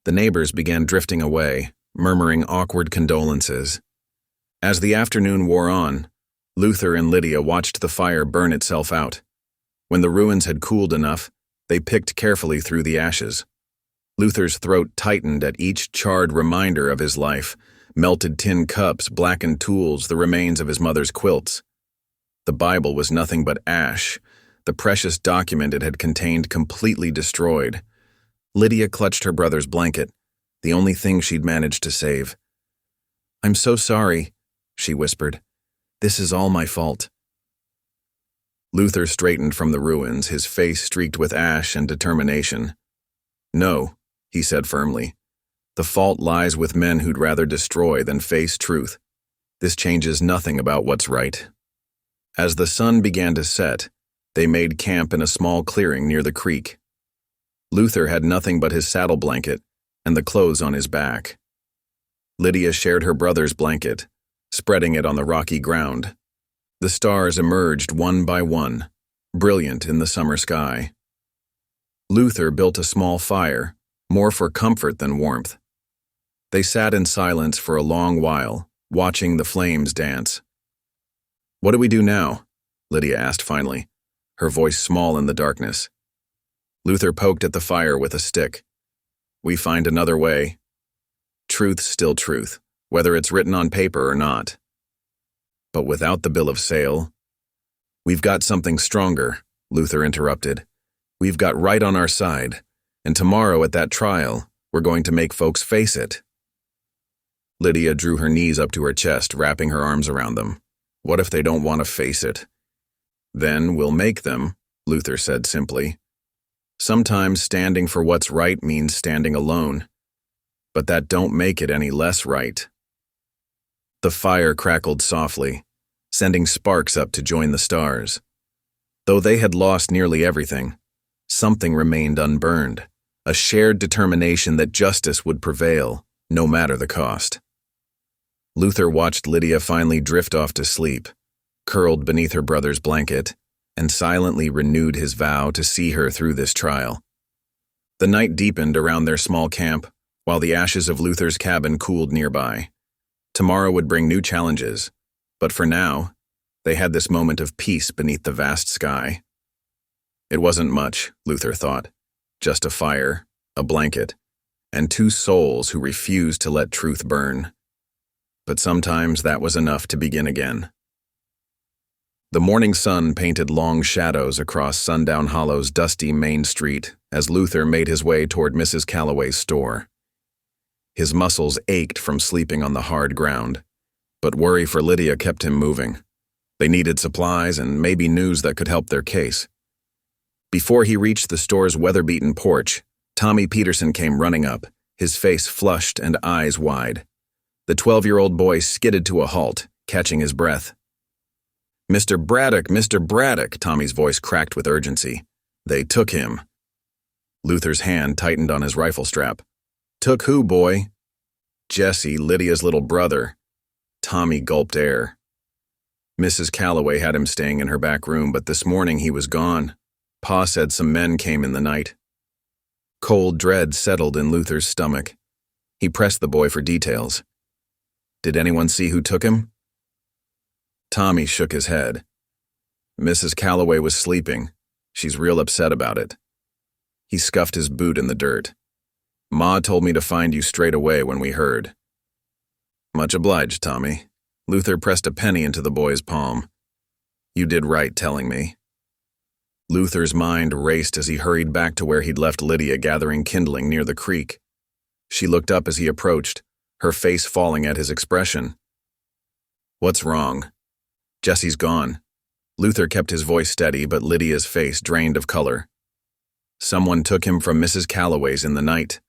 The neighbors began drifting away, murmuring awkward condolences. As the afternoon wore on, Luther and Lydia watched the fire burn itself out. When the ruins had cooled enough, they picked carefully through the ashes. Luther's throat tightened at each charred reminder of his life: melted tin cups, blackened tools, the remains of his mother's quilts. The Bible was nothing but ash, the precious document it had contained completely destroyed. Lydia clutched her brother's blanket, the only thing she'd managed to save. "I'm so sorry," she whispered. "This is all my fault." Luther straightened from the ruins, his face streaked with ash and determination. "No," he said firmly. "The fault lies with men who'd rather destroy than face truth. This changes nothing about what's right." As the sun began to set, they made camp in a small clearing near the creek. Luther had nothing but his saddle blanket and the clothes on his back. Lydia shared her brother's blanket, spreading it on the rocky ground. The stars emerged one by one, brilliant in the summer sky. Luther built a small fire, more for comfort than warmth. They sat in silence for a long while, watching the flames dance. "What do we do now?" Lydia asked finally, her voice small in the darkness. Luther poked at the fire with a stick. "We find another way. Truth's still truth, whether it's written on paper or not. But without the bill of sale—" "We've got something stronger," Luther interrupted. "We've got right on our side, and tomorrow at that trial, we're going to make folks face it." Lydia drew her knees up to her chest, wrapping her arms around them. "What if they don't want to face it?" "Then we'll make them," Luther said simply. "Sometimes standing for what's right means standing alone, but that don't make it any less right." The fire crackled softly, sending sparks up to join the stars. Though they had lost nearly everything, something remained unburned, a shared determination that justice would prevail, no matter the cost. Luther watched Lydia finally drift off to sleep, curled beneath her brother's blanket, and silently renewed his vow to see her through this trial. The night deepened around their small camp, while the ashes of Luther's cabin cooled nearby. Tomorrow would bring new challenges, but for now, they had this moment of peace beneath the vast sky. It wasn't much, Luther thought, just a fire, a blanket, and two souls who refused to let truth burn. But sometimes that was enough to begin again. The morning sun painted long shadows across Sundown Hollow's dusty main street as Luther made his way toward Mrs. Calloway's store. His muscles ached from sleeping on the hard ground, but worry for Lydia kept him moving. They needed supplies and maybe news that could help their case. Before he reached the store's weather-beaten porch, Tommy Peterson came running up, his face flushed and eyes wide. The 12-year-old boy skidded to a halt, catching his breath. "Mr. Braddock," Tommy's voice cracked with urgency. "They took him." Luther's hand tightened on his rifle strap. "Took who, boy?" "Jesse, Lydia's little brother." Tommy gulped air. "Mrs. Calloway had him staying in her back room, but this morning he was gone. Pa said some men came in the night." Cold dread settled in Luther's stomach. He pressed the boy for details. "Did anyone see who took him?" Tommy shook his head. "Mrs. Calloway was sleeping. She's real upset about it." He scuffed his boot in the dirt. "Ma told me to find you straight away when we heard." "Much obliged, Tommy." Luther pressed a penny into the boy's palm. "You did right telling me." Luther's mind raced as he hurried back to where he'd left Lydia gathering kindling near the creek. She looked up as he approached, her face falling at his expression. "What's wrong?" "Jesse's gone." Luther kept his voice steady, but Lydia's face drained of color. "Someone took him from Mrs. Calloway's in the night."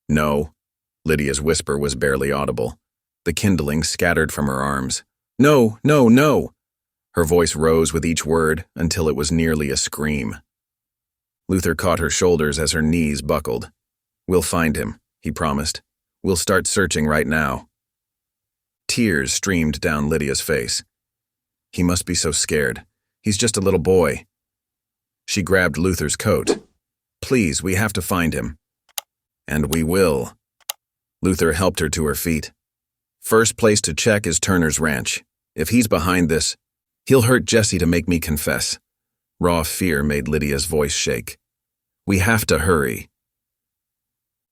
"No." Lydia's whisper was barely audible. The kindling scattered from her arms. "No, no, no!" Her voice rose with each word until it was nearly a scream. Luther caught her shoulders as her knees buckled. "We'll find him," he promised. "We'll start searching right now." Tears streamed down Lydia's face. "He must be so scared. He's just a little boy." She grabbed Luther's coat. "Please, we have to find him." "And we will." Luther helped her to her feet. "First place to check is Turner's ranch. If he's behind this, he'll hurt Jesse to make me confess." Raw fear made Lydia's voice shake. "We have to hurry."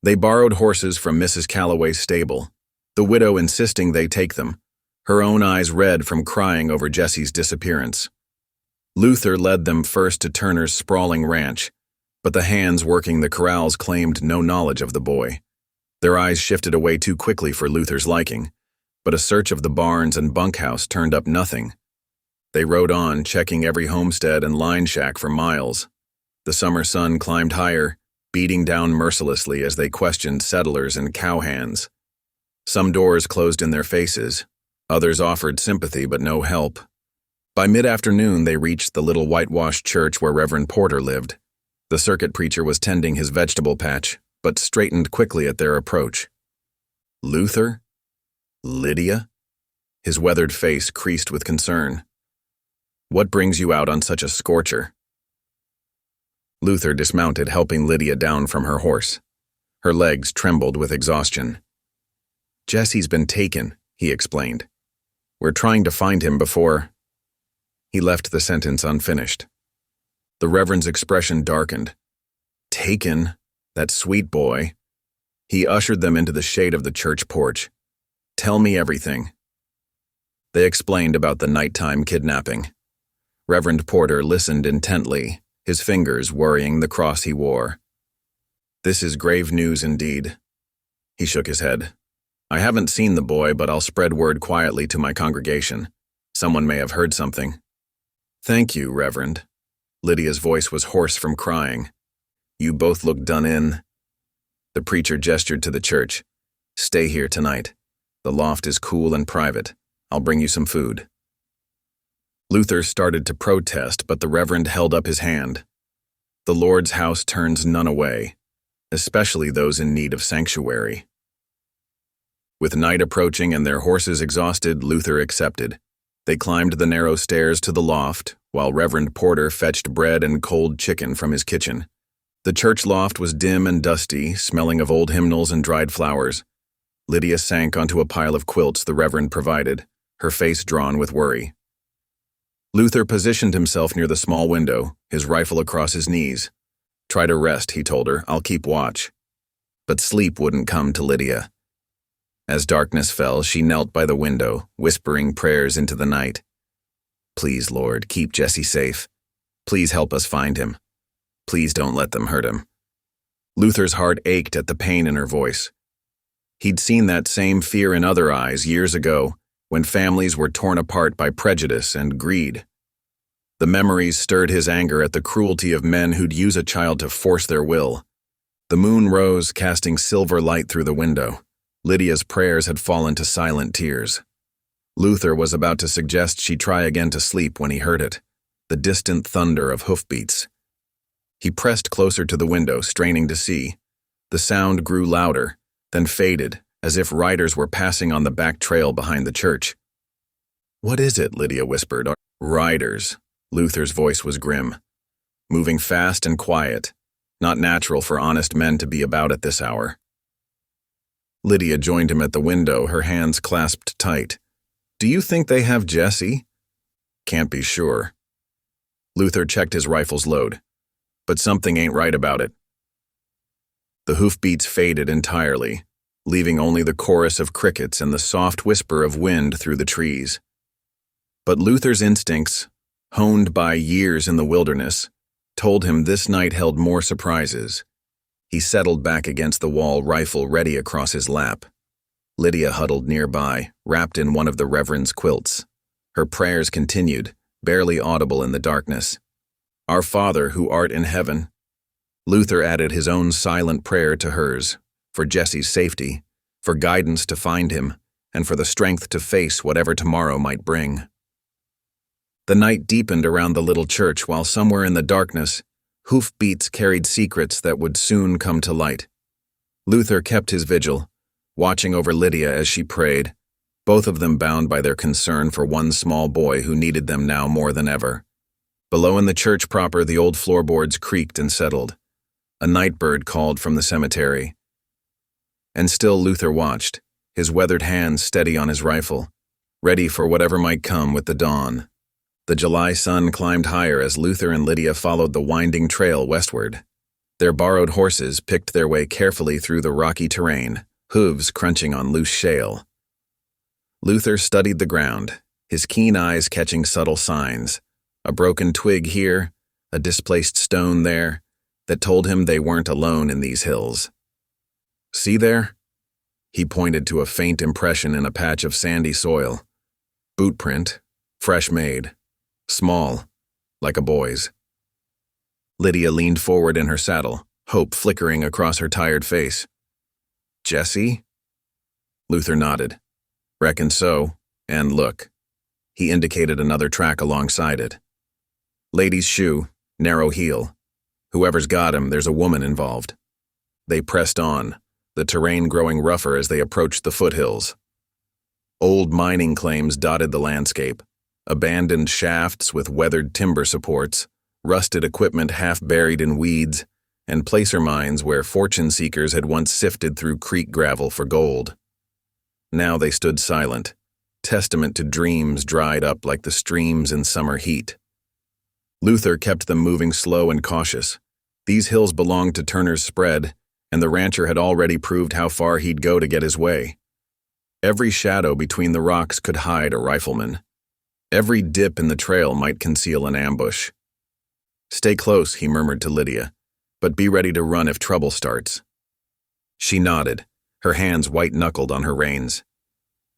They borrowed horses from Mrs. Calloway's stable, the widow insisting they take them, her own eyes red from crying over Jesse's disappearance. Luther led them first to Turner's sprawling ranch, but the hands working the corrals claimed no knowledge of the boy. Their eyes shifted away too quickly for Luther's liking, but a search of the barns and bunkhouse turned up nothing. They rode on, checking every homestead and line shack for miles. The summer sun climbed higher, beating down mercilessly as they questioned settlers and cowhands. Some doors closed in their faces, others offered sympathy but no help. By mid-afternoon they reached the little whitewashed church where Reverend Porter lived. The circuit preacher was tending his vegetable patch, but straightened quickly at their approach. Luther? Lydia? His weathered face creased with concern. What brings you out on such a scorcher? Luther dismounted, helping Lydia down from her horse. Her legs trembled with exhaustion. Jesse's been taken, he explained. We're trying to find him before... He left the sentence unfinished. The Reverend's expression darkened. Taken? That sweet boy. He ushered them into the shade of the church porch. Tell me everything. They explained about the nighttime kidnapping. Reverend Porter listened intently, his fingers worrying the cross he wore. This is grave news indeed. He shook his head. I haven't seen the boy, but I'll spread word quietly to my congregation. Someone may have heard something. Thank you, Reverend. Lydia's voice was hoarse from crying. You both look done in. The preacher gestured to the church. Stay here tonight. The loft is cool and private. I'll bring you some food. Luther started to protest, but the Reverend held up his hand. The Lord's house turns none away, especially those in need of sanctuary. With night approaching and their horses exhausted, Luther accepted. They climbed the narrow stairs to the loft, while Reverend Porter fetched bread and cold chicken from his kitchen. The church loft was dim and dusty, smelling of old hymnals and dried flowers. Lydia sank onto a pile of quilts the Reverend provided, her face drawn with worry. Luther positioned himself near the small window, his rifle across his knees. Try to rest, he told her. I'll keep watch. But sleep wouldn't come to Lydia. As darkness fell, she knelt by the window, whispering prayers into the night. Please, Lord, keep Jesse safe. Please help us find him. Please don't let them hurt him. Luther's heart ached at the pain in her voice. He'd seen that same fear in other eyes years ago, when families were torn apart by prejudice and greed. The memories stirred his anger at the cruelty of men who'd use a child to force their will. The moon rose, casting silver light through the window. Lydia's prayers had fallen to silent tears. Luther was about to suggest she try again to sleep when he heard it, the distant thunder of hoofbeats. He pressed closer to the window, straining to see. The sound grew louder, then faded, as if riders were passing on the back trail behind the church. What is it? Lydia whispered. Riders. Luther's voice was grim. Moving fast and quiet, not natural for honest men to be about at this hour. Lydia joined him at the window, her hands clasped tight. Do you think they have Jesse? Can't be sure. Luther checked his rifle's load. But something ain't right about it. The hoofbeats faded entirely, leaving only the chorus of crickets and the soft whisper of wind through the trees. But Luther's instincts, honed by years in the wilderness, told him this night held more surprises. He settled back against the wall, rifle ready across his lap. Lydia huddled nearby, wrapped in one of the Reverend's quilts. Her prayers continued, barely audible in the darkness. Our Father, who art in heaven. Luther added his own silent prayer to hers, for Jesse's safety, for guidance to find him, and for the strength to face whatever tomorrow might bring. The night deepened around the little church, while somewhere in the darkness, hoofbeats carried secrets that would soon come to light. Luther kept his vigil, watching over Lydia as she prayed, both of them bound by their concern for one small boy who needed them now more than ever. Below in the church proper, the old floorboards creaked and settled. A night bird called from the cemetery. And still Luther watched, his weathered hands steady on his rifle, ready for whatever might come with the dawn. The July sun climbed higher as Luther and Lydia followed the winding trail westward. Their borrowed horses picked their way carefully through the rocky terrain, hooves crunching on loose shale. Luther studied the ground, his keen eyes catching subtle signs, a broken twig here, a displaced stone there, that told him they weren't alone in these hills. See there? He pointed to a faint impression in a patch of sandy soil. Boot print, fresh made, small, like a boy's. Lydia leaned forward in her saddle, hope flickering across her tired face. Jesse? Luther nodded. Reckon so, and look. He indicated another track alongside it. Lady's shoe, narrow heel. Whoever's got him, there's a woman involved. They pressed on, the terrain growing rougher as they approached the foothills. Old mining claims dotted the landscape, abandoned shafts with weathered timber supports, rusted equipment half buried in weeds, and placer mines where fortune seekers had once sifted through creek gravel for gold. Now they stood silent, testament to dreams dried up like the streams in summer heat. Luther kept them moving slow and cautious. These hills belonged to Turner's spread, and the rancher had already proved how far he'd go to get his way. Every shadow between the rocks could hide a rifleman. Every dip in the trail might conceal an ambush. Stay close, he murmured to Lydia, but be ready to run if trouble starts. She nodded, her hands white-knuckled on her reins.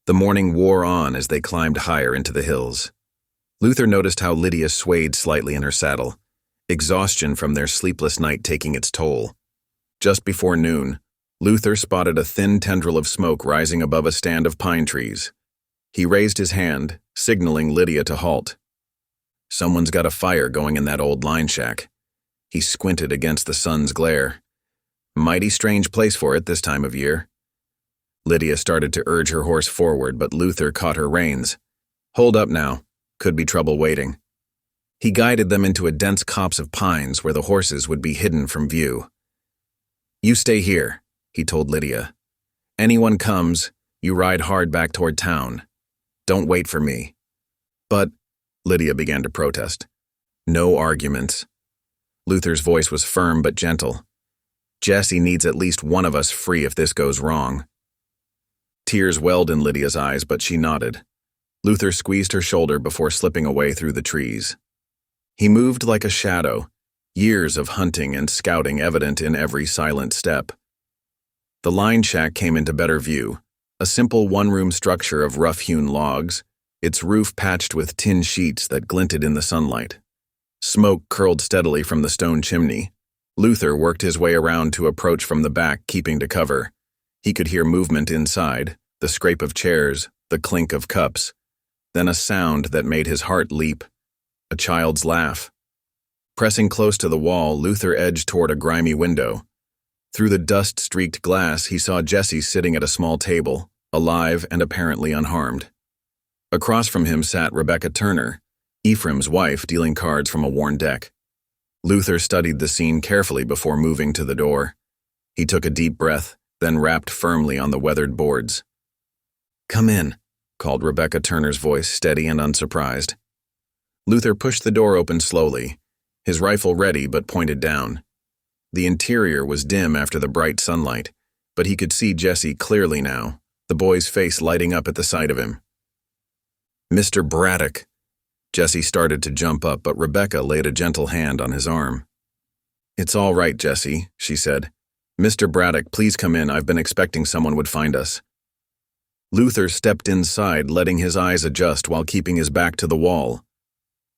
The morning wore on as they climbed higher into the hills. Luther noticed how Lydia swayed slightly in her saddle, exhaustion from their sleepless night taking its toll. Just before noon, Luther spotted a thin tendril of smoke rising above a stand of pine trees. He raised his hand, signaling Lydia to halt. Someone's got a fire going in that old line shack. He squinted against the sun's glare. Mighty strange place for it this time of year. Lydia started to urge her horse forward, but Luther caught her reins. Hold up now. Could be trouble waiting. He guided them into a dense copse of pines where the horses would be hidden from view. You stay here, he told Lydia. Anyone comes, you ride hard back toward town. Don't wait for me. But, Lydia began to protest. No arguments. Luther's voice was firm but gentle. Jesse needs at least one of us free if this goes wrong. Tears welled in Lydia's eyes, but she nodded. Luther squeezed her shoulder before slipping away through the trees. He moved like a shadow, years of hunting and scouting evident in every silent step. The line shack came into better view, a simple one-room structure of rough-hewn logs, its roof patched with tin sheets that glinted in the sunlight. Smoke curled steadily from the stone chimney. Luther worked his way around to approach from the back, keeping to cover. He could hear movement inside, the scrape of chairs, the clink of cups. Then a sound that made his heart leap. A child's laugh. Pressing close to the wall, Luther edged toward a grimy window. Through the dust-streaked glass, he saw Jesse sitting at a small table, alive and apparently unharmed. Across from him sat Rebecca Turner, Ephraim's wife, dealing cards from a worn deck. Luther studied the scene carefully before moving to the door. He took a deep breath, then rapped firmly on the weathered boards. Come in, called Rebecca Turner's voice, steady and unsurprised. Luther pushed the door open slowly, his rifle ready but pointed down. The interior was dim after the bright sunlight, but he could see Jesse clearly now, the boy's face lighting up at the sight of him. Mr. Braddock. Jesse started to jump up, but Rebecca laid a gentle hand on his arm. It's all right, Jesse, she said. Mr. Braddock, please come in. I've been expecting someone would find us. Luther stepped inside, letting his eyes adjust while keeping his back to the wall.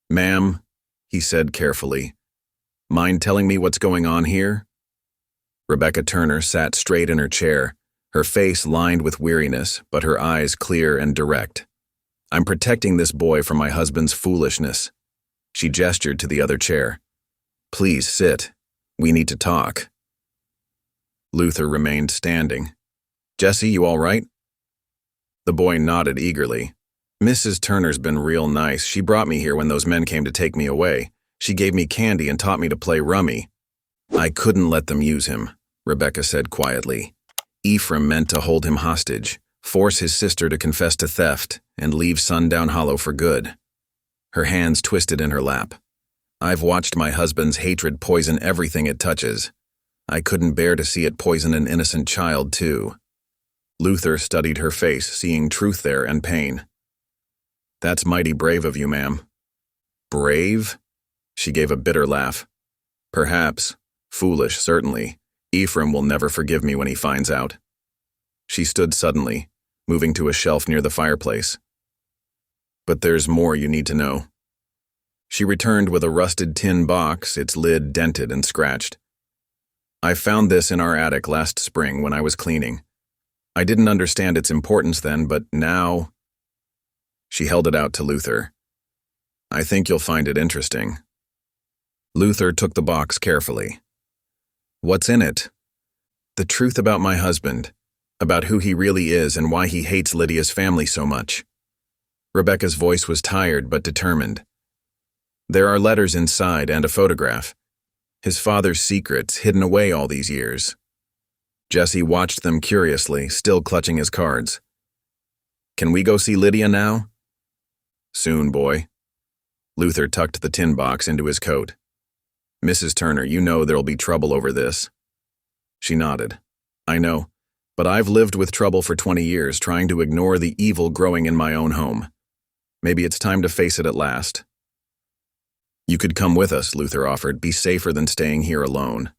Ma'am, he said carefully, mind telling me what's going on here? Rebecca Turner sat straight in her chair, her face lined with weariness, but her eyes clear and direct. I'm protecting this boy from my husband's foolishness. She gestured to the other chair. Please sit. We need to talk. Luther remained standing. Jesse, you all right? The boy nodded eagerly. Mrs. Turner's been real nice. She brought me here when those men came to take me away. She gave me candy and taught me to play rummy. I couldn't let them use him, Rebecca said quietly. Ephraim meant to hold him hostage, force his sister to confess to theft, and leave Sundown Hollow for good. Her hands twisted in her lap. I've watched my husband's hatred poison everything it touches. I couldn't bear to see it poison an innocent child, too. Luther studied her face, seeing truth there and pain. That's mighty brave of you, ma'am. Brave? She gave a bitter laugh. Perhaps. Foolish, certainly. Ephraim will never forgive me when he finds out. She stood suddenly, moving to a shelf near the fireplace. But there's more you need to know. She returned with a rusted tin box, its lid dented and scratched. I found this in our attic last spring when I was cleaning. I didn't understand its importance then, but now... She held it out to Luther. I think you'll find it interesting. Luther took the box carefully. What's in it? The truth about my husband, about who he really is and why he hates Lydia's family so much. Rebecca's voice was tired but determined. There are letters inside and a photograph. His father's secrets hidden away all these years. Jesse watched them curiously, still clutching his cards. Can we go see Lydia now? Soon, boy. Luther tucked the tin box into his coat. Mrs. Turner, you know there'll be trouble over this. She nodded. I know, but I've lived with trouble for 20 years, trying to ignore the evil growing in my own home. Maybe it's time to face it at last. You could come with us, Luther offered. Be safer than staying here alone.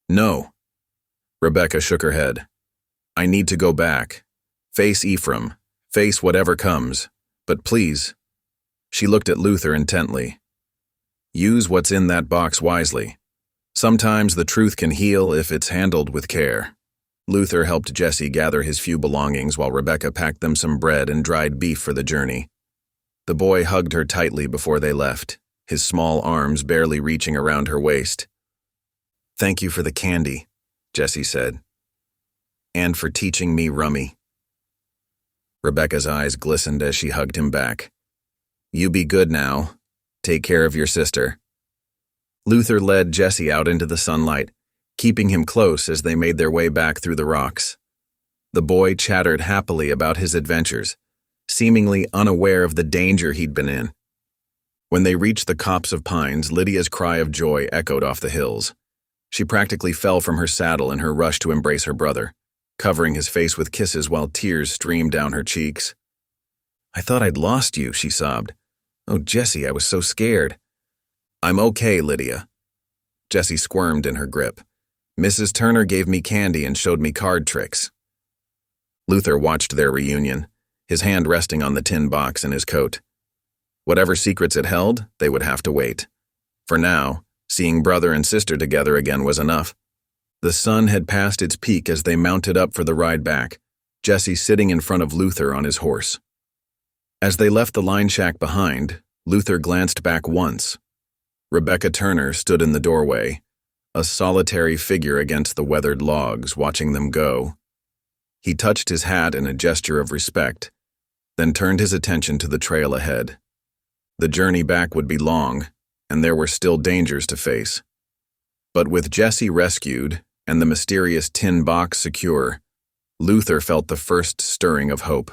No. Rebecca shook her head. I need to go back. Face Ephraim. Face whatever comes. But please. She looked at Luther intently. Use what's in that box wisely. Sometimes the truth can heal if it's handled with care. Luther helped Jesse gather his few belongings while Rebecca packed them some bread and dried beef for the journey. The boy hugged her tightly before they left, his small arms barely reaching around her waist. Thank you for the candy, Jesse said. And for teaching me rummy. Rebecca's eyes glistened as she hugged him back. You be good now. Take care of your sister. Luther led Jesse out into the sunlight, keeping him close as they made their way back through the rocks. The boy chattered happily about his adventures, seemingly unaware of the danger he'd been in. When they reached the copse of pines, Lydia's cry of joy echoed off the hills. She practically fell from her saddle in her rush to embrace her brother, covering his face with kisses while tears streamed down her cheeks. I thought I'd lost you, she sobbed. Oh, Jesse, I was so scared. I'm okay, Lydia. Jesse squirmed in her grip. Mrs. Turner gave me candy and showed me card tricks. Luther watched their reunion, his hand resting on the tin box in his coat. Whatever secrets it held, they would have to wait. For now, seeing brother and sister together again was enough. The sun had passed its peak as they mounted up for the ride back, Jesse sitting in front of Luther on his horse. As they left the line shack behind, Luther glanced back once. Rebecca Turner stood in the doorway, a solitary figure against the weathered logs, watching them go. He touched his hat in a gesture of respect, then turned his attention to the trail ahead. The journey back would be long, and there were still dangers to face. But with Jesse rescued and the mysterious tin box secure, Luther felt the first stirring of hope.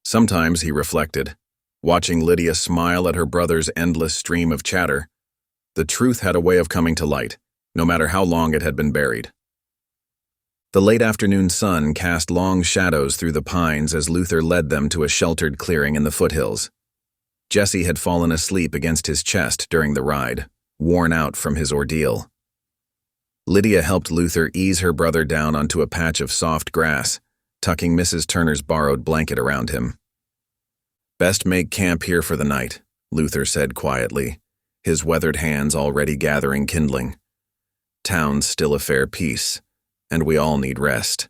Sometimes, he reflected, watching Lydia smile at her brother's endless stream of chatter, the truth had a way of coming to light, no matter how long it had been buried. The late afternoon sun cast long shadows through the pines as Luther led them to a sheltered clearing in the foothills. Jesse had fallen asleep against his chest during the ride, worn out from his ordeal. Lydia helped Luther ease her brother down onto a patch of soft grass, tucking Mrs. Turner's borrowed blanket around him. Best make camp here for the night, Luther said quietly, his weathered hands already gathering kindling. Town's still a fair peace, and we all need rest.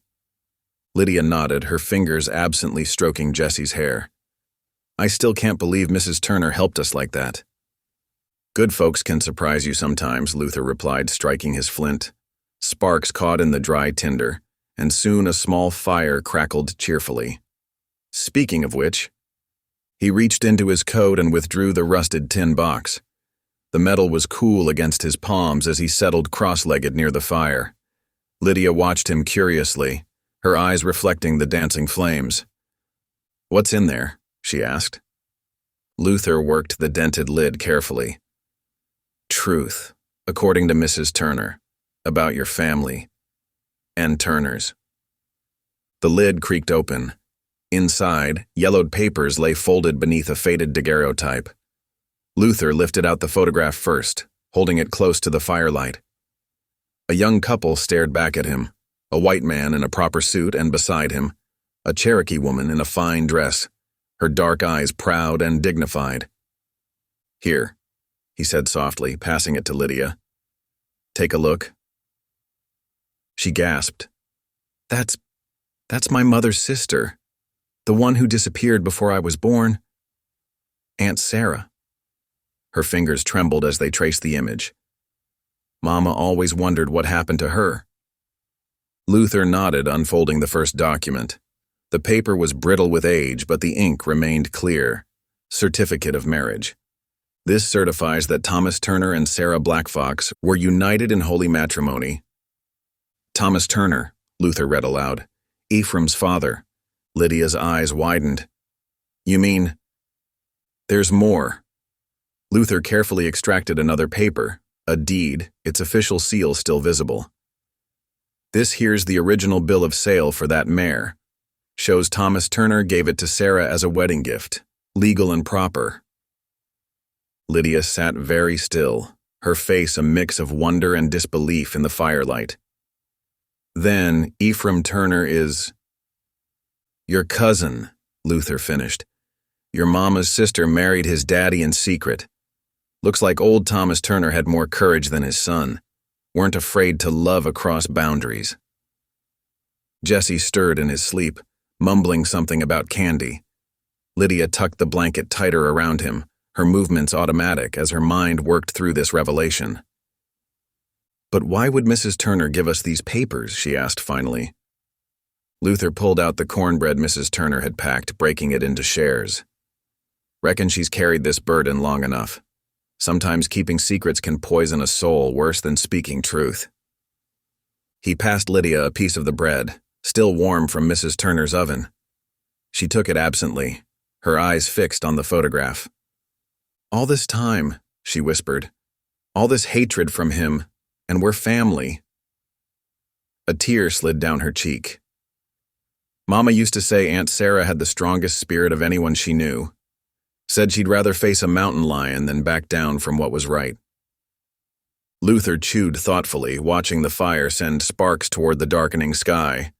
Lydia nodded, her fingers absently stroking Jesse's hair. I still can't believe Mrs. Turner helped us like that. Good folks can surprise you sometimes, Luther replied, striking his flint. Sparks caught in the dry tinder, and soon a small fire crackled cheerfully. Speaking of which, he reached into his coat and withdrew the rusted tin box. The metal was cool against his palms as he settled cross-legged near the fire. Lydia watched him curiously, her eyes reflecting the dancing flames. What's in there? She asked. Luther worked the dented lid carefully. Truth, according to Mrs. Turner. About your family. And Turner's. The lid creaked open. Inside, yellowed papers lay folded beneath a faded daguerreotype. Luther lifted out the photograph first, holding it close to the firelight. A young couple stared back at him, a white man in a proper suit, and beside him, a Cherokee woman in a fine dress, her dark eyes proud and dignified. "Here," he said softly, passing it to Lydia. "Take a look." She gasped. That's my mother's sister, the one who disappeared before I was born. Aunt Sarah." Her fingers trembled as they traced the image. Mama always wondered what happened to her. Luther nodded, unfolding the first document. The paper was brittle with age, but the ink remained clear. Certificate of marriage. This certifies that Thomas Turner and Sarah Blackfox were united in holy matrimony. Thomas Turner, Luther read aloud. Ephraim's father. Lydia's eyes widened. "You mean—" "There's more." Luther carefully extracted another paper, a deed, its official seal still visible. "This here's the original bill of sale for that mare. Shows Thomas Turner gave it to Sarah as a wedding gift, legal and proper." Lydia sat very still, her face a mix of wonder and disbelief in the firelight. "Then Ephraim Turner is—" "Your cousin," Luther finished. "Your mama's sister married his daddy in secret. Looks like old Thomas Turner had more courage than his son. Weren't afraid to love across boundaries." Jesse stirred in his sleep, mumbling something about candy. Lydia tucked the blanket tighter around him, her movements automatic as her mind worked through this revelation. "But why would Mrs. Turner give us these papers?" she asked finally. Luther pulled out the cornbread Mrs. Turner had packed, breaking it into shares. "Reckon she's carried this burden long enough. Sometimes keeping secrets can poison a soul worse than speaking truth." He passed Lydia a piece of the bread, still warm from Mrs. Turner's oven. She took it absently, her eyes fixed on the photograph. "All this time," she whispered, "all this hatred from him, and we're family." A tear slid down her cheek. "Mama used to say Aunt Sarah had the strongest spirit of anyone she knew. Said she'd rather face a mountain lion than back down from what was right." Luther chewed thoughtfully, watching the fire send sparks toward the darkening sky.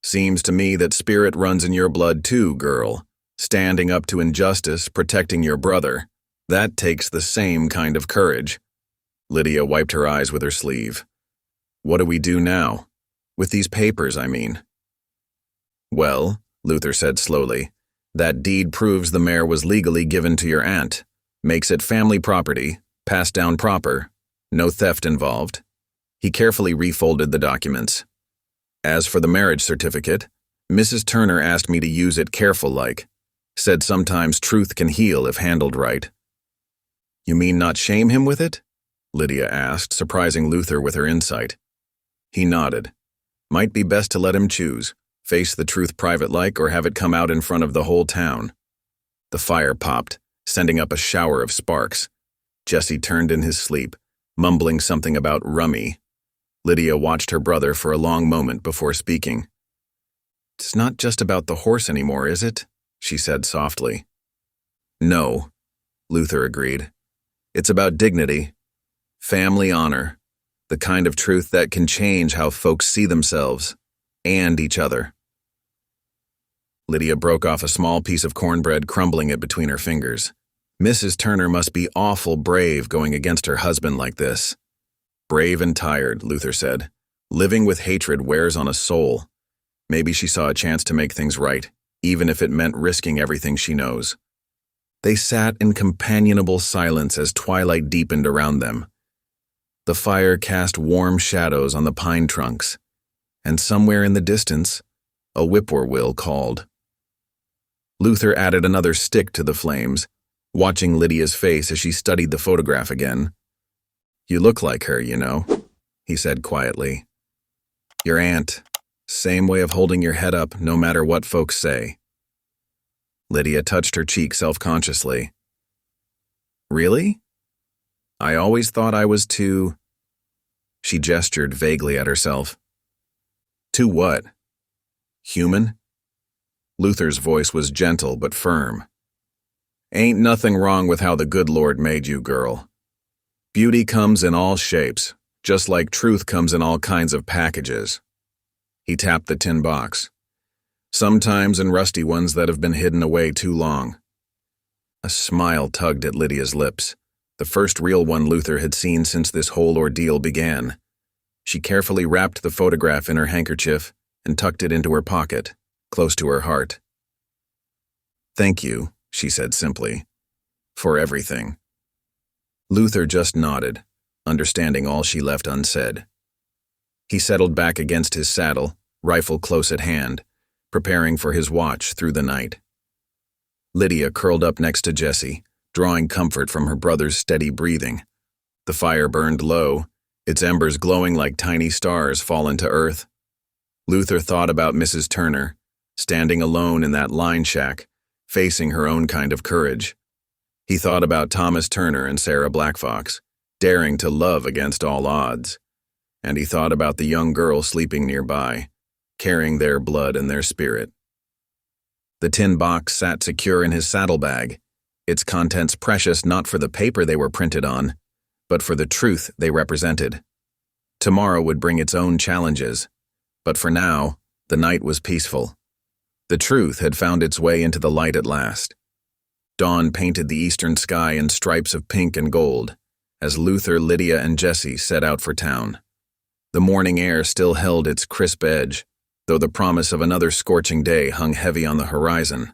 "Seems to me that spirit runs in your blood too, girl. Standing up to injustice, protecting your brother. That takes the same kind of courage." Lydia wiped her eyes with her sleeve. "What do we do now? With these papers, I mean." "Well," Luther said slowly, "that deed proves the mare was legally given to your aunt. Makes it family property, passed down proper. No theft involved." He carefully refolded the documents. "As for the marriage certificate, Mrs. Turner asked me to use it careful-like. Said sometimes truth can heal if handled right." "You mean not shame him with it?" Lydia asked, surprising Luther with her insight. He nodded. "Might be best to let him choose. Face the truth private-like or have it come out in front of the whole town." The fire popped, sending up a shower of sparks. Jesse turned in his sleep, mumbling something about rummy. Lydia watched her brother for a long moment before speaking. "It's not just about the horse anymore, is it?" she said softly. "No," Luther agreed. "It's about dignity, family honor, the kind of truth that can change how folks see themselves and each other." Lydia broke off a small piece of cornbread, crumbling it between her fingers. "Mrs. Turner must be awful brave going against her husband like this." "Brave and tired," Luther said. "Living with hatred wears on a soul. Maybe she saw a chance to make things right, even if it meant risking everything she knows." They sat in companionable silence as twilight deepened around them. The fire cast warm shadows on the pine trunks, and somewhere in the distance, a whippoorwill called. Luther added another stick to the flames, watching Lydia's face as she studied the photograph again. "You look like her, you know," he said quietly. "Your aunt. Same way of holding your head up no matter what folks say." Lydia touched her cheek self-consciously. "Really? I always thought I was too—" She gestured vaguely at herself. To what? Human? Luther's voice was gentle but firm. Ain't nothing wrong with how the good Lord made you, girl. Beauty comes in all shapes, just like truth comes in all kinds of packages. He tapped the tin box. Sometimes in rusty ones that have been hidden away too long. A smile tugged at Lydia's lips, the first real one Luther had seen since this whole ordeal began. She carefully wrapped the photograph in her handkerchief and tucked it into her pocket, close to her heart. Thank you, she said simply, for everything. Luther just nodded, understanding all she left unsaid. He settled back against his saddle, rifle close at hand, preparing for his watch through the night. Lydia curled up next to Jesse, drawing comfort from her brother's steady breathing. The fire burned low, its embers glowing like tiny stars fallen to earth. Luther thought about Mrs. Turner, standing alone in that line shack, facing her own kind of courage. He thought about Thomas Turner and Sarah Blackfox, daring to love against all odds. And he thought about the young girl sleeping nearby, carrying their blood and their spirit. The tin box sat secure in his saddlebag, its contents precious not for the paper they were printed on, but for the truth they represented. Tomorrow would bring its own challenges, but for now, the night was peaceful. The truth had found its way into the light at last. Dawn painted the eastern sky in stripes of pink and gold, as Luther, Lydia, and Jesse set out for town. The morning air still held its crisp edge, though the promise of another scorching day hung heavy on the horizon.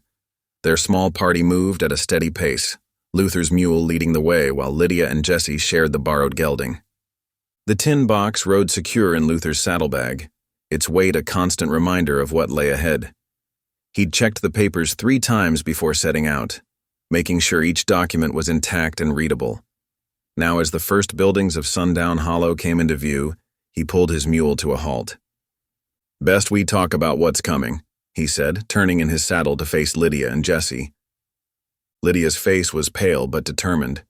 Their small party moved at a steady pace, Luther's mule leading the way while Lydia and Jesse shared the borrowed gelding. The tin box rode secure in Luther's saddlebag, its weight a constant reminder of what lay ahead. He'd checked the papers 3 times before setting out, making sure each document was intact and readable. Now, as the first buildings of Sundown Hollow came into view, he pulled his mule to a halt. Best we talk about what's coming, he said, turning in his saddle to face Lydia and Jesse. Lydia's face was pale but determined.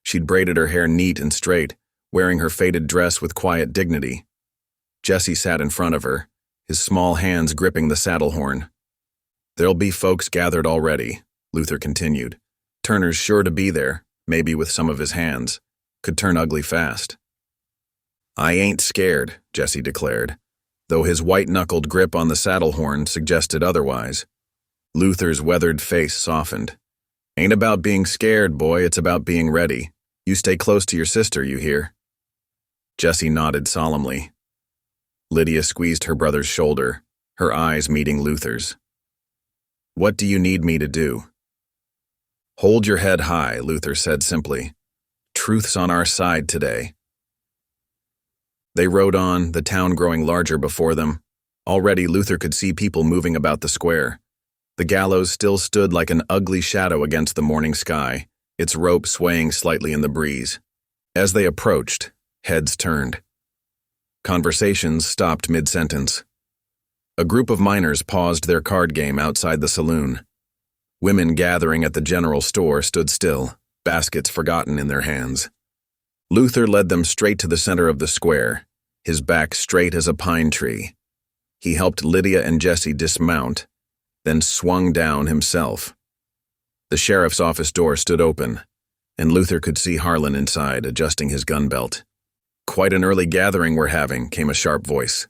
She'd braided her hair neat and straight, wearing her faded dress with quiet dignity. Jesse sat in front of her, his small hands gripping the saddle horn. There'll be folks gathered already, Luther continued. Turner's sure to be there, maybe with some of his hands. Could turn ugly fast. I ain't scared, Jesse declared, though his white-knuckled grip on the saddle horn suggested otherwise. Luther's weathered face softened. Ain't about being scared, boy, it's about being ready. You stay close to your sister, you hear? Jesse nodded solemnly. Lydia squeezed her brother's shoulder, her eyes meeting Luther's. What do you need me to do? Hold your head high, Luther said simply. Truth's on our side today. They rode on, the town growing larger before them. Already Luther could see people moving about the square. The gallows still stood like an ugly shadow against the morning sky, its rope swaying slightly in the breeze. As they approached, heads turned. Conversations stopped mid-sentence. A group of miners paused their card game outside the saloon. Women gathering at the general store stood still, baskets forgotten in their hands. Luther led them straight to the center of the square, his back straight as a pine tree. He helped Lydia and Jesse dismount, then swung down himself. The sheriff's office door stood open, and Luther could see Harlan inside, adjusting his gun belt. Quite an early gathering we're having, came a sharp voice.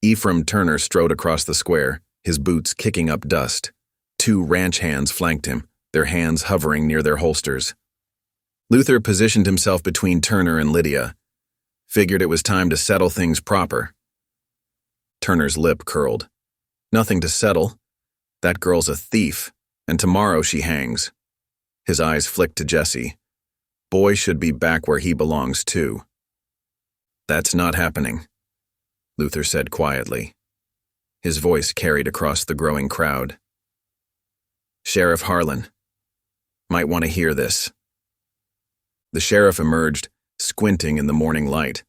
Ephraim Turner strode across the square, his boots kicking up dust. 2 ranch hands flanked him, their hands hovering near their holsters. Luther positioned himself between Turner and Lydia. Figured it was time to settle things proper. Turner's lip curled. Nothing to settle. That girl's a thief, and tomorrow she hangs. His eyes flicked to Jesse. Boy should be back where he belongs, too. That's not happening, Luther said quietly. His voice carried across the growing crowd. Sheriff Harlan. Might want to hear this. The sheriff emerged, squinting in the morning light.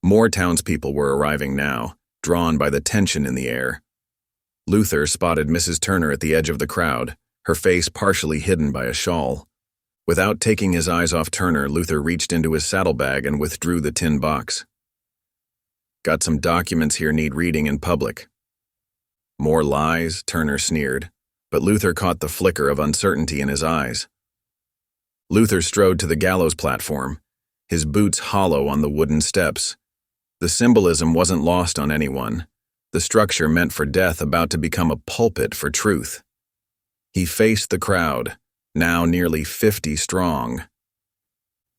More townspeople were arriving now, drawn by the tension in the air. Luther spotted Mrs. Turner at the edge of the crowd, her face partially hidden by a shawl. Without taking his eyes off Turner, Luther reached into his saddlebag and withdrew the tin box. Got some documents here need reading in public." "More lies?" Turner sneered, but Luther caught the flicker of uncertainty in his eyes. Luther strode to the gallows platform, his boots hollow on the wooden steps. The symbolism wasn't lost on anyone, the structure meant for death about to become a pulpit for truth. He faced the crowd, now nearly 50 strong.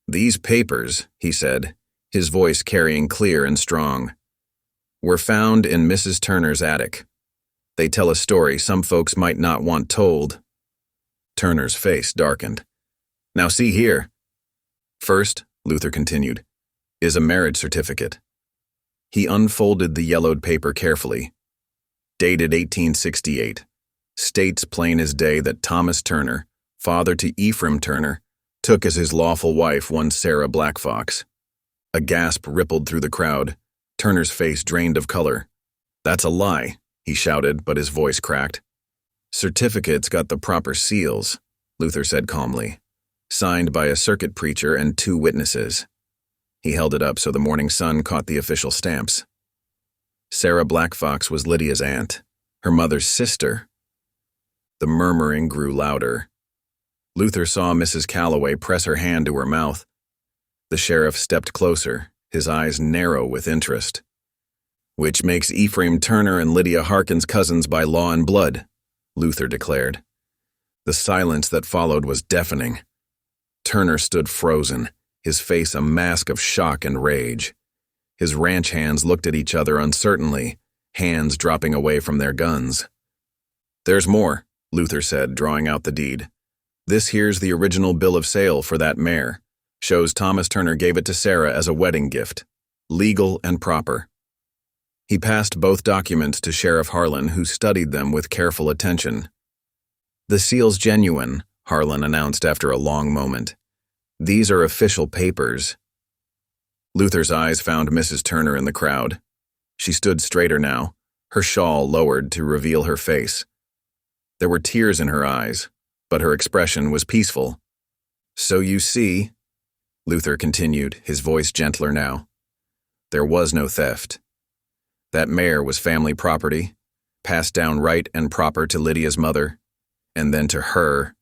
"These papers," he said, his voice carrying clear and strong, "were found in Mrs. Turner's attic. They tell a story some folks might not want told." Turner's face darkened. "Now see here." "First," Luther continued, "is a marriage certificate." He unfolded the yellowed paper carefully. Dated 1868, states plain as day that Thomas Turner, father to Ephraim Turner, took as his lawful wife one Sarah Blackfox. A gasp rippled through the crowd. Turner's face drained of color. "That's a lie," he shouted, but his voice cracked. "Certificate's got the proper seals," Luther said calmly, "signed by a circuit preacher and 2 witnesses." He held it up so the morning sun caught the official stamps. Sarah Blackfox was Lydia's aunt, her mother's sister. The murmuring grew louder. Luther saw Mrs. Calloway press her hand to her mouth. The sheriff stepped closer, his eyes narrow with interest. "Which makes Ephraim Turner and Lydia Harkins cousins by law and blood," Luther declared. The silence that followed was deafening. Turner stood frozen, his face a mask of shock and rage. His ranch hands looked at each other uncertainly, hands dropping away from their guns. "There's more," Luther said, drawing out the deed. "This here's the original bill of sale for that mare. Shows Thomas Turner gave it to Sarah as a wedding gift. Legal and proper." He passed both documents to Sheriff Harlan, who studied them with careful attention. "The seal's genuine," Harlan announced after a long moment. "These are official papers." Luther's eyes found Mrs. Turner in the crowd. She stood straighter now, her shawl lowered to reveal her face. There were tears in her eyes, but her expression was peaceful. "So you see," Luther continued, his voice gentler now, "there was no theft. That mare was family property, passed down right and proper to Lydia's mother, and then to her."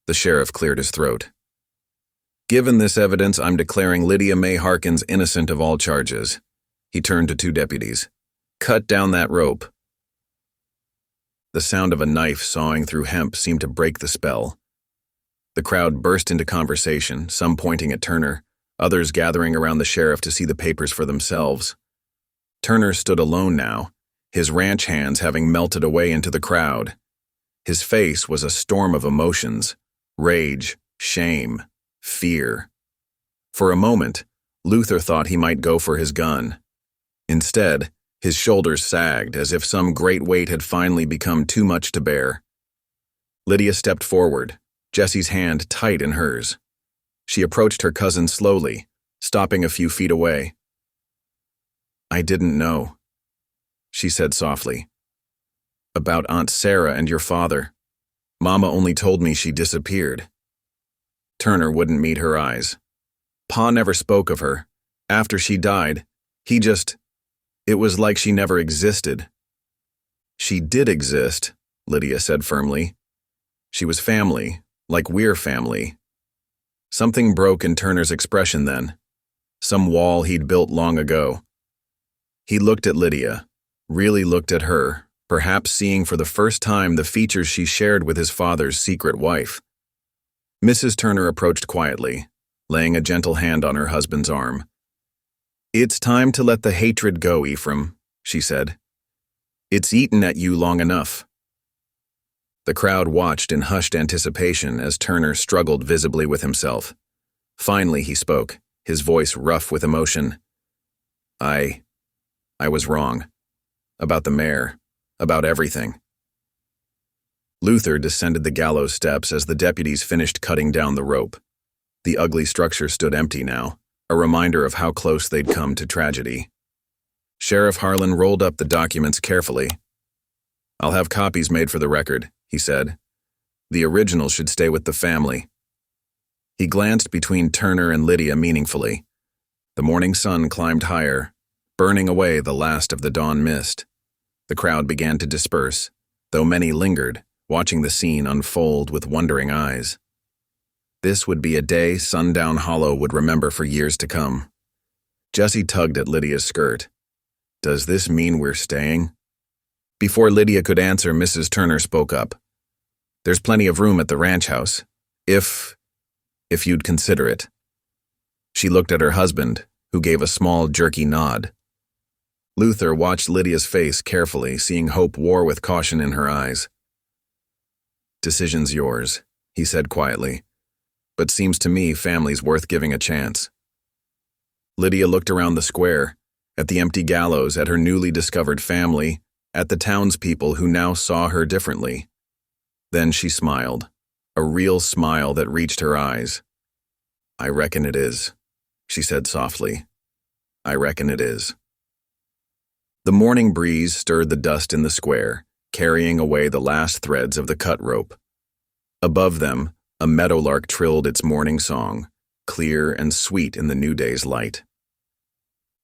The sheriff cleared his throat. "Given this evidence, I'm declaring Lydia May Harkins innocent of all charges." He turned to 2 deputies. "Cut down that rope." The sound of a knife sawing through hemp seemed to break the spell. The crowd burst into conversation, some pointing at Turner, others gathering around the sheriff to see the papers for themselves. Turner stood alone now, his ranch hands having melted away into the crowd. His face was a storm of emotions: rage, shame, fear. For a moment, Luther thought he might go for his gun. Instead, his shoulders sagged as if some great weight had finally become too much to bear. Lydia stepped forward, Jessie's hand tight in hers. She approached her cousin slowly, stopping a few feet away. "I didn't know," she said softly. "About Aunt Sarah and your father. Mama only told me she disappeared." Turner wouldn't meet her eyes. "Pa never spoke of her. After she died, it was like she never existed." "She did exist," Lydia said firmly. "She was family, like we're family." Something broke in Turner's expression then. Some wall he'd built long ago. He looked at Lydia, really looked at her, perhaps seeing for the first time the features she shared with his father's secret wife. Mrs. Turner approached quietly, laying a gentle hand on her husband's arm. "It's time to let the hatred go, Ephraim," she said. "It's eaten at you long enough." The crowd watched in hushed anticipation as Turner struggled visibly with himself. Finally he spoke, his voice rough with emotion. I was wrong. About the mare. About everything." Luther descended the gallows steps as the deputies finished cutting down the rope. The ugly structure stood empty now, a reminder of how close they'd come to tragedy. Sheriff Harlan rolled up the documents carefully. "I'll have copies made for the record," he said. "The original should stay with the family." He glanced between Turner and Lydia meaningfully. The morning sun climbed higher. burning away the last of the dawn mist. The crowd began to disperse, though many lingered, watching the scene unfold with wondering eyes. This would be a day Sundown Hollow would remember for years to come. Jesse tugged at Lydia's skirt. "Does this mean we're staying?" Before Lydia could answer, Mrs. Turner spoke up. "There's plenty of room at the ranch house, if you'd consider it." She looked at her husband, who gave a small, jerky nod. Luther watched Lydia's face carefully, seeing hope war with caution in her eyes. "Decision's yours," he said quietly, "but seems to me family's worth giving a chance." Lydia looked around the square, at the empty gallows, at her newly discovered family, at the townspeople who now saw her differently. Then she smiled, a real smile that reached her eyes. "I reckon it is," she said softly. "I reckon it is." The morning breeze stirred the dust in the square, carrying away the last threads of the cut rope. Above them, a meadowlark trilled its morning song, clear and sweet in the new day's light.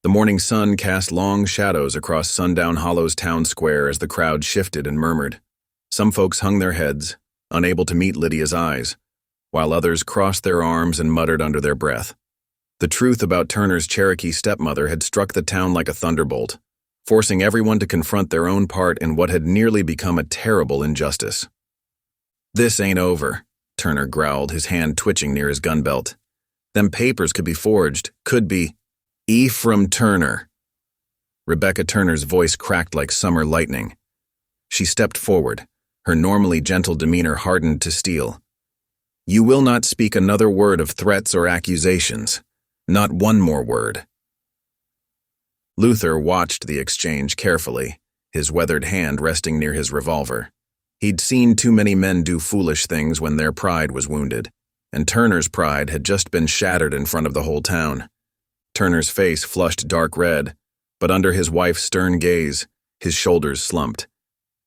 The morning sun cast long shadows across Sundown Hollow's town square as the crowd shifted and murmured. Some folks hung their heads, unable to meet Lydia's eyes, while others crossed their arms and muttered under their breath. The truth about Turner's Cherokee stepmother had struck the town like a thunderbolt, forcing everyone to confront their own part in what had nearly become a terrible injustice. "This ain't over," Turner growled, his hand twitching near his gun belt. "Them papers could be forged, could be. Ephraim Turner." Rebecca Turner's voice cracked like summer lightning. She stepped forward, her normally gentle demeanor hardened to steel. "You will not speak another word of threats or accusations. Not one more word." Luther watched the exchange carefully, his weathered hand resting near his revolver. He'd seen too many men do foolish things when their pride was wounded, and Turner's pride had just been shattered in front of the whole town. Turner's face flushed dark red, but under his wife's stern gaze, his shoulders slumped.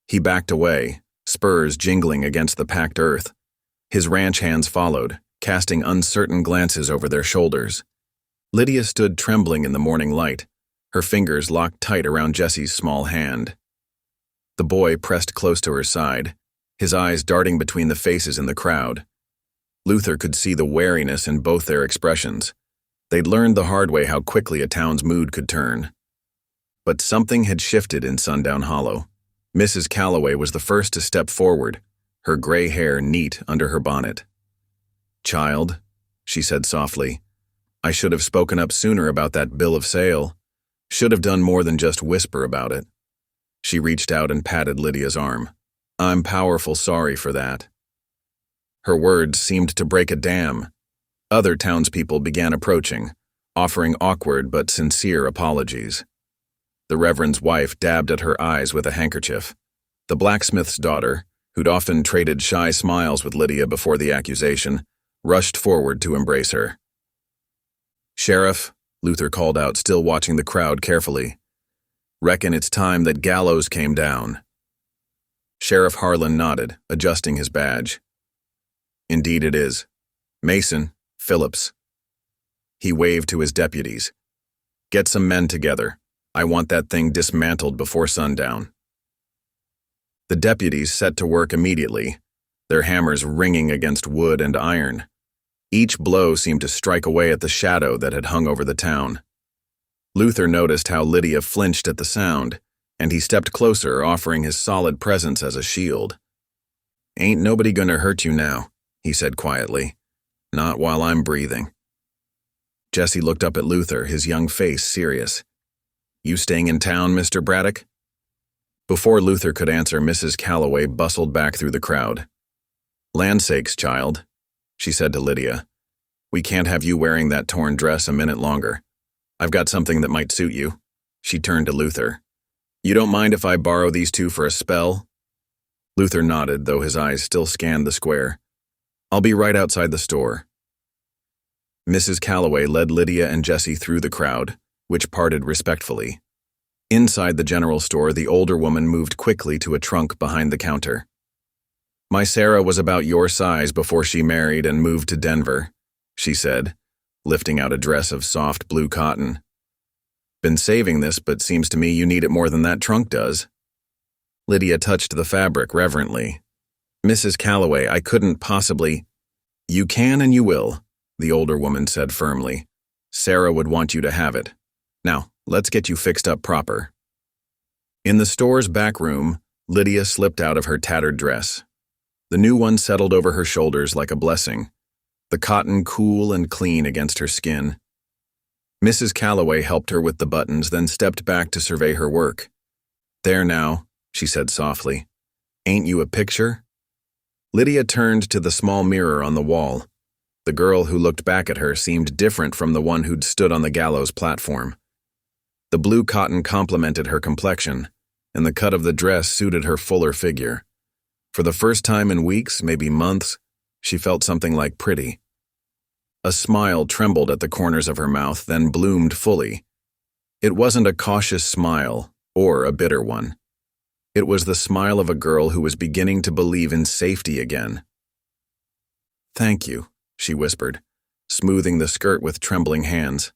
He backed away, spurs jingling against the packed earth. His ranch hands followed, casting uncertain glances over their shoulders. Lydia stood trembling in the morning light, her fingers locked tight around Jesse's small hand. The boy pressed close to her side, his eyes darting between the faces in the crowd. Luther could see the wariness in both their expressions. They'd learned the hard way how quickly a town's mood could turn. But something had shifted in Sundown Hollow. Mrs. Calloway was the first to step forward, her gray hair neat under her bonnet. "Child," she said softly, "I should have spoken up sooner about that bill of sale. Should have done more than just whisper about it." She reached out and patted Lydia's arm. "I'm powerful sorry for that." Her words seemed to break a dam. Other townspeople began approaching, offering awkward but sincere apologies. The Reverend's wife dabbed at her eyes with a handkerchief. The blacksmith's daughter, who'd often traded shy smiles with Lydia before the accusation, rushed forward to embrace her. "Sheriff," Luther called out, still watching the crowd carefully, "reckon it's time that gallows came down." Sheriff Harlan nodded, adjusting his badge. "Indeed it is. Mason, Phillips." He waved to his deputies. "Get some men together. I want that thing dismantled before sundown." The deputies set to work immediately, their hammers ringing against wood and iron. Each blow seemed to strike away at the shadow that had hung over the town. Luther noticed how Lydia flinched at the sound, and he stepped closer, offering his solid presence as a shield. "Ain't nobody gonna hurt you now," he said quietly. "Not while I'm breathing." Jesse looked up at Luther, his young face serious. "You staying in town, Mr. Braddock?" Before Luther could answer, Mrs. Calloway bustled back through the crowd. "Land sakes, child," she said to Lydia. "We can't have you wearing that torn dress a minute longer. I've got something that might suit you." She turned to Luther. "You don't mind if I borrow these two for a spell?" Luther nodded, though his eyes still scanned the square. "I'll be right outside the store." Mrs. Calloway led Lydia and Jesse through the crowd, which parted respectfully. Inside the general store, the older woman moved quickly to a trunk behind the counter. "My Sarah was about your size before she married and moved to Denver," she said, lifting out a dress of soft blue cotton. Been saving this, but seems to me you need it more than that trunk does. Lydia touched the fabric reverently. Mrs. Calloway, I couldn't possibly. You can and you will, the older woman said firmly. Sarah would want you to have it. Now, let's get you fixed up proper. In the store's back room, Lydia slipped out of her tattered dress. The new one settled over her shoulders like a blessing, the cotton cool and clean against her skin. Mrs. Calloway helped her with the buttons, then stepped back to survey her work. There now, she said softly. Ain't you a picture? Lydia turned to the small mirror on the wall. The girl who looked back at her seemed different from the one who'd stood on the gallows platform. The blue cotton complemented her complexion, and the cut of the dress suited her fuller figure. For the first time in weeks, maybe months, she felt something like pretty. A smile trembled at the corners of her mouth, then bloomed fully. It wasn't a cautious smile or a bitter one. It was the smile of a girl who was beginning to believe in safety again. Thank you, she whispered, smoothing the skirt with trembling hands.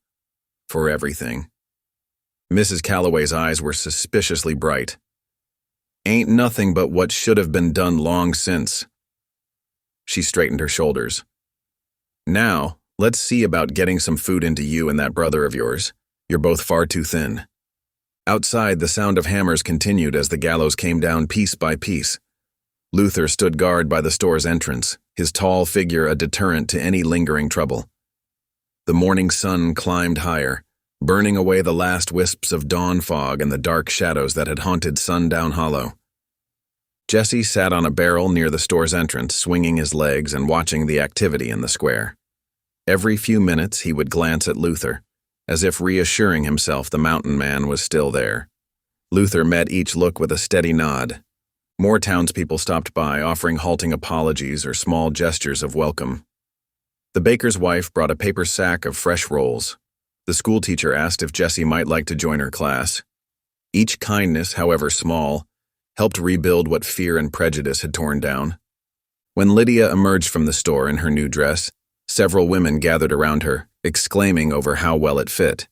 For everything. Mrs. Calloway's eyes were suspiciously bright. Ain't nothing but what should have been done long since. She straightened her shoulders. Now, let's see about getting some food into you and that brother of yours. You're both far too thin. Outside, the sound of hammers continued as the gallows came down piece by piece. Luther stood guard by the store's entrance, his tall figure a deterrent to any lingering trouble. The morning sun climbed higher, burning away the last wisps of dawn fog and the dark shadows that had haunted Sundown Hollow. Jesse sat on a barrel near the store's entrance, swinging his legs and watching the activity in the square. Every few minutes he would glance at Luther, as if reassuring himself the mountain man was still there. Luther met each look with a steady nod. More townspeople stopped by, offering halting apologies or small gestures of welcome. The baker's wife brought a paper sack of fresh rolls. The schoolteacher asked if Jessie might like to join her class. Each kindness, however small, helped rebuild what fear and prejudice had torn down. When Lydia emerged from the store in her new dress, several women gathered around her, exclaiming over how well it fit.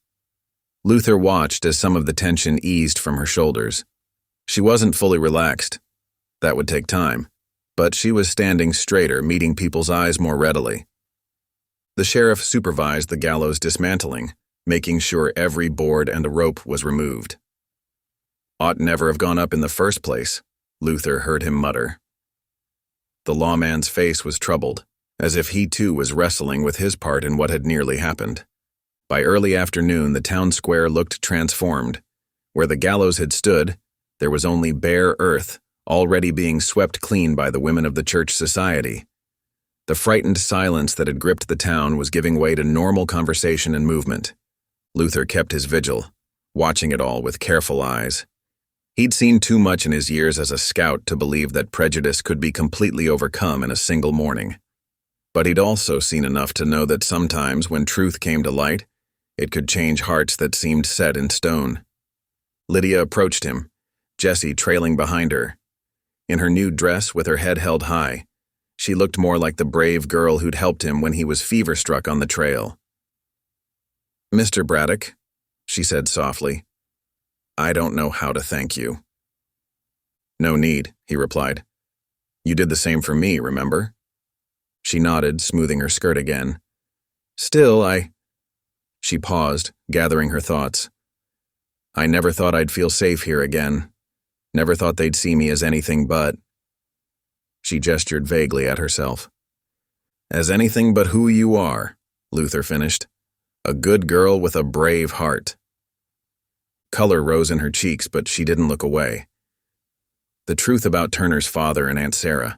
Luther watched as some of the tension eased from her shoulders. She wasn't fully relaxed. That would take time, but she was standing straighter, meeting people's eyes more readily. The sheriff supervised the gallows dismantling, making sure every board and a rope was removed. Ought never have gone up in the first place, Luther heard him mutter. The lawman's face was troubled, as if he too was wrestling with his part in what had nearly happened. By early afternoon, the town square looked transformed. Where the gallows had stood, there was only bare earth, already being swept clean by the women of the church society. The frightened silence that had gripped the town was giving way to normal conversation and movement. Luther kept his vigil, watching it all with careful eyes. He'd seen too much in his years as a scout to believe that prejudice could be completely overcome in a single morning. But he'd also seen enough to know that sometimes when truth came to light, it could change hearts that seemed set in stone. Lydia approached him, Jessie trailing behind her. In her new dress with her head held high, she looked more like the brave girl who'd helped him when he was fever-struck on the trail. Mr. Braddock, she said softly, I don't know how to thank you. No need, he replied. You did the same for me, remember? She nodded, smoothing her skirt again. Still, She paused, gathering her thoughts. I never thought I'd feel safe here again. Never thought they'd see me as anything but. She gestured vaguely at herself. As anything but who you are, Luther finished. A good girl with a brave heart. Color rose in her cheeks, but she didn't look away. The truth about Turner's father and Aunt Sarah.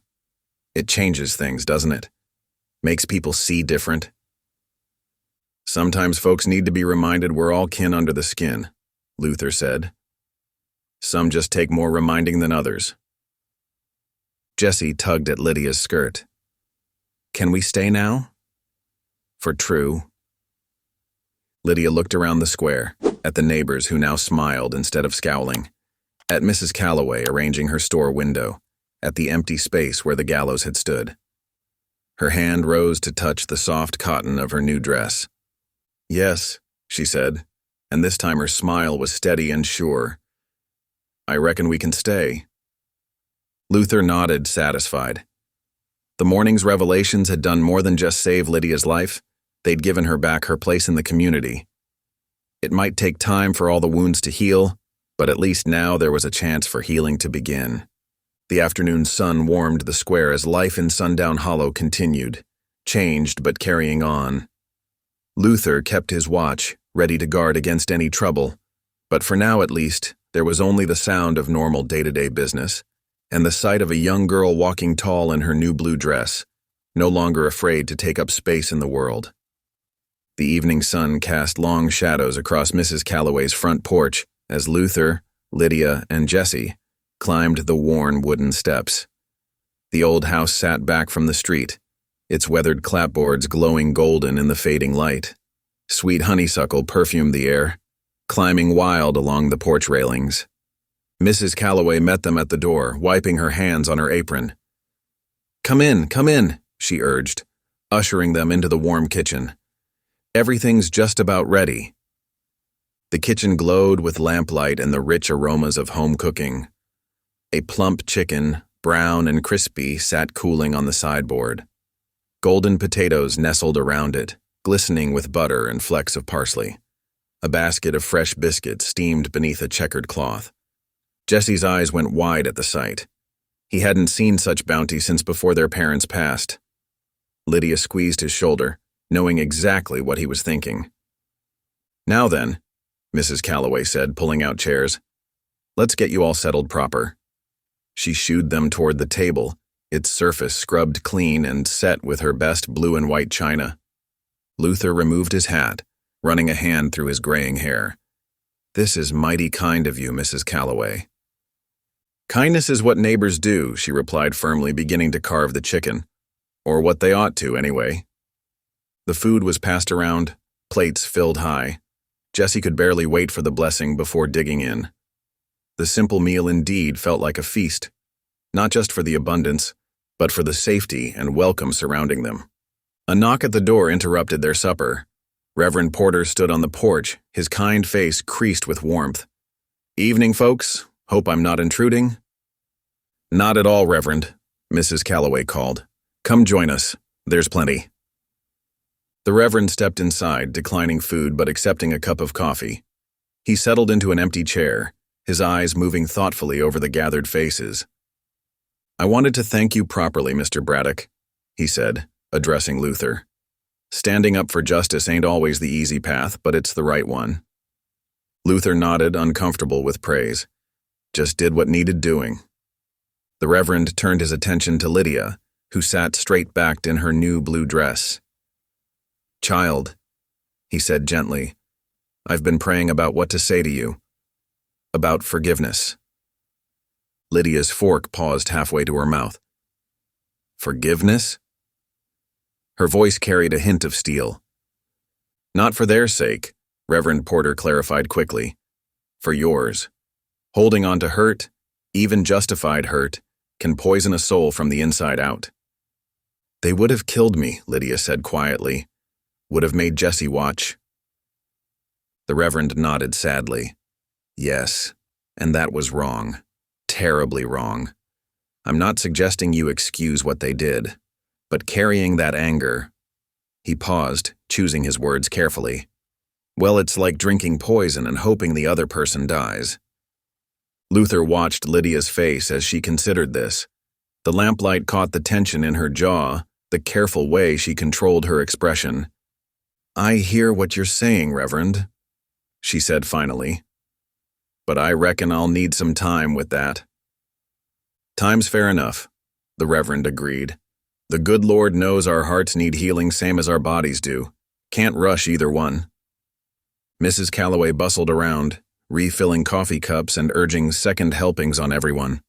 It changes things, doesn't it? Makes people see different. Sometimes folks need to be reminded we're all kin under the skin, Luther said. Some just take more reminding than others. Jessie tugged at Lydia's skirt. Can we stay now? For true. Lydia looked around the square, at the neighbors who now smiled instead of scowling, at Mrs. Calloway arranging her store window, at the empty space where the gallows had stood. Her hand rose to touch the soft cotton of her new dress. Yes, she said, and this time her smile was steady and sure. "I reckon we can stay." Luther nodded, satisfied. The morning's revelations had done more than just save Lydia's life. They'd given her back her place in the community. It might take time for all the wounds to heal, but at least now there was a chance for healing to begin. The afternoon sun warmed the square as life in Sundown Hollow continued, changed but carrying on. Luther kept his watch, ready to guard against any trouble, but for now at least, there was only the sound of normal day-to-day business, and the sight of a young girl walking tall in her new blue dress, no longer afraid to take up space in the world. The evening sun cast long shadows across Mrs. Calloway's front porch as Luther, Lydia, and Jessie climbed the worn wooden steps. The old house sat back from the street, its weathered clapboards glowing golden in the fading light. Sweet honeysuckle perfumed the air, climbing wild along the porch railings. Mrs. Calloway met them at the door, wiping her hands on her apron. Come in," she urged, ushering them into the warm kitchen. "Everything's just about ready." The kitchen glowed with lamplight and the rich aromas of home cooking. A plump chicken, brown and crispy, sat cooling on the sideboard. Golden potatoes nestled around it, glistening with butter and flecks of parsley. A basket of fresh biscuits steamed beneath a checkered cloth. Jesse's eyes went wide at the sight. He hadn't seen such bounty since before their parents passed. Lydia squeezed his shoulder, knowing exactly what he was thinking. "Now then," Mrs. Calloway said, pulling out chairs, "let's get you all settled proper." She shooed them toward the table, its surface scrubbed clean and set with her best blue and white china. Luther removed his hat, running a hand through his graying hair. "This is mighty kind of you, Mrs. Calloway." "Kindness is what neighbors do," she replied firmly, beginning to carve the chicken. Or what they ought to, anyway. The food was passed around, plates filled high. Jessie could barely wait for the blessing before digging in. The simple meal indeed felt like a feast, not just for the abundance, but for the safety and welcome surrounding them. A knock at the door interrupted their supper. Reverend Porter stood on the porch, his kind face creased with warmth. "Evening, folks. Hope I'm not intruding." "Not at all, Reverend," Mrs. Calloway called. "Come join us. There's plenty." The Reverend stepped inside, declining food but accepting a cup of coffee. He settled into an empty chair, his eyes moving thoughtfully over the gathered faces. "I wanted to thank you properly, Mr. Braddock," he said, addressing Luther. "Standing up for justice ain't always the easy path, but it's the right one." Luther nodded, uncomfortable with praise. Just did what needed doing. The Reverend turned his attention to Lydia, who sat straight-backed in her new blue dress. "Child," he said gently, "I've been praying about what to say to you. About forgiveness." Lydia's fork paused halfway to her mouth. "Forgiveness?" Her voice carried a hint of steel. "Not for their sake," Reverend Porter clarified quickly. "For yours. Holding on to hurt, even justified hurt, can poison a soul from the inside out." "They would have killed me," Lydia said quietly. "Would have made Jessie watch." The Reverend nodded sadly. "Yes, and that was wrong. Terribly wrong. I'm not suggesting you excuse what they did, but carrying that anger—" He paused, choosing his words carefully. "Well, it's like drinking poison and hoping the other person dies." Luther watched Lydia's face as she considered this. The lamplight caught the tension in her jaw, the careful way she controlled her expression. "I hear what you're saying, Reverend," she said finally. "But I reckon I'll need some time with that." "Time's fair enough," the Reverend agreed. "The good Lord knows our hearts need healing same as our bodies do. Can't rush either one." Mrs. Calloway bustled around, refilling coffee cups and urging second helpings on everyone.